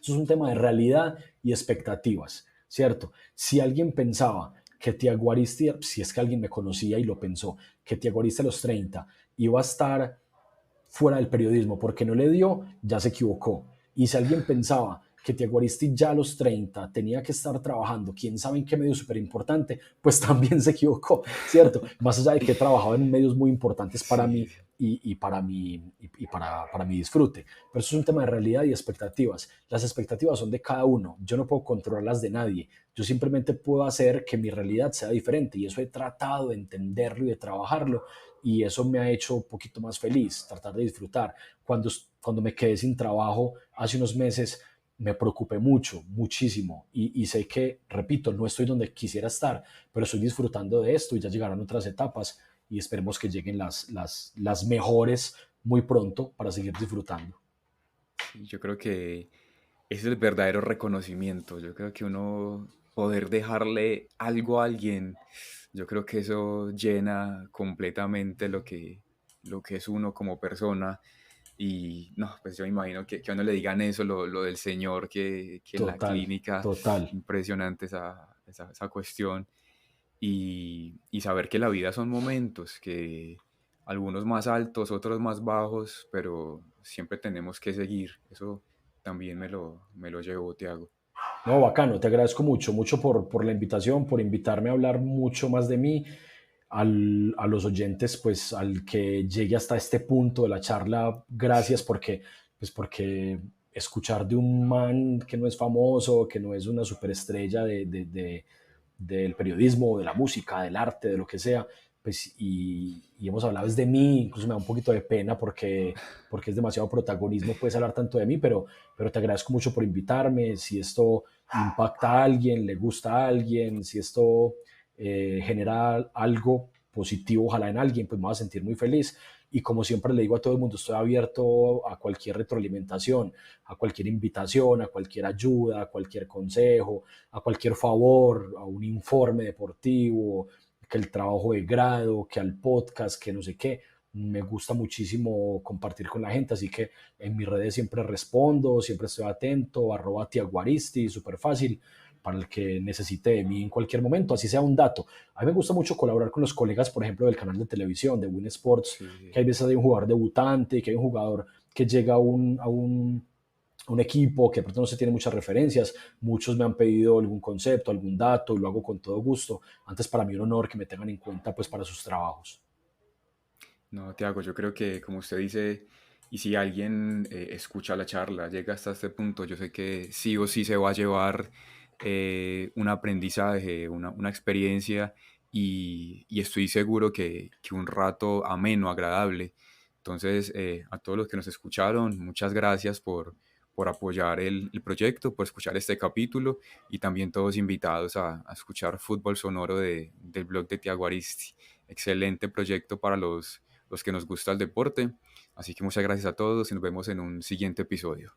es un tema de realidad y expectativas, ¿cierto? Si alguien pensaba que Tiago Aristi, si es que alguien me conocía y lo pensó, que Tiago Aristi a los 30 iba a estar fuera del periodismo porque no le dio, ya se equivocó. Y si alguien pensaba que Tiago Aristi ya a los 30 tenía que estar trabajando, quién sabe en qué medio súper importante, pues también se equivocó, ¿cierto? Más allá de que he trabajado en medios muy importantes para mí sí, para mi disfrute. Pero eso es un tema de realidad y expectativas. Las expectativas son de cada uno. Yo no puedo controlar las de nadie. Yo simplemente puedo hacer que mi realidad sea diferente y eso he tratado de entenderlo y de trabajarlo y eso me ha hecho un poquito más feliz, tratar de disfrutar. Cuando me quedé sin trabajo hace unos meses, me preocupé mucho, muchísimo, y sé que, repito, no estoy donde quisiera estar, pero estoy disfrutando de esto y ya llegarán otras etapas y esperemos que lleguen las mejores muy pronto para seguir disfrutando. Sí, yo creo que ese es el verdadero reconocimiento. Yo creo que uno poder dejarle algo a alguien, yo creo que eso llena completamente lo que es uno como persona. Y no, pues yo me imagino que a uno le digan eso, lo del señor que en la Total, clínica, total. impresionante esa cuestión. Y saber que la vida son momentos, que algunos más altos, otros más bajos, pero siempre tenemos que seguir. Eso también me lo llevo, Tiago. No, bacano, te agradezco mucho, mucho por la invitación, por invitarme a hablar mucho más de mí. A los oyentes, pues al que llegue hasta este punto de la charla, gracias porque escuchar de un man que no es famoso, que no es una superestrella del periodismo, de la música, del arte, de lo que sea, pues y hemos hablado es de mí, incluso me da un poquito de pena porque es demasiado protagonismo, puedes hablar tanto de mí, pero te agradezco mucho por invitarme, si esto impacta a alguien, le gusta a alguien, si esto genera algo positivo, ojalá en alguien, pues me voy a sentir muy feliz. Y como siempre le digo a todo el mundo, estoy abierto a cualquier retroalimentación, a cualquier invitación, a cualquier ayuda, a cualquier consejo, a cualquier favor, a un informe deportivo, que el trabajo de grado, que al podcast, que no sé qué. Me gusta muchísimo compartir con la gente, así que en mis redes siempre respondo, siempre estoy atento, @tiaguaristi, súper fácil para el que necesite de mí en cualquier momento, así sea un dato. A mí me gusta mucho colaborar con los colegas, por ejemplo, del canal de televisión, de Win Sports, que Sí. hay veces hay un jugador debutante, que hay un jugador que llega a un equipo que de pronto no se tiene muchas referencias. Muchos me han pedido algún concepto, algún dato, y lo hago con todo gusto. Antes para mí un honor que me tengan en cuenta pues para sus trabajos. No, Tiago, yo creo que como usted dice, y si alguien escucha la charla, llega hasta este punto, yo sé que sí o sí se va a llevar un aprendizaje, una experiencia y estoy seguro que un rato ameno, agradable. Entonces, a todos los que nos escucharon, muchas gracias por apoyar el proyecto, por escuchar este capítulo y también todos invitados a escuchar Fútbol Sonoro del blog de Tiago Aristi. Excelente proyecto para los que nos gusta el deporte. Así que muchas gracias a todos y nos vemos en un siguiente episodio.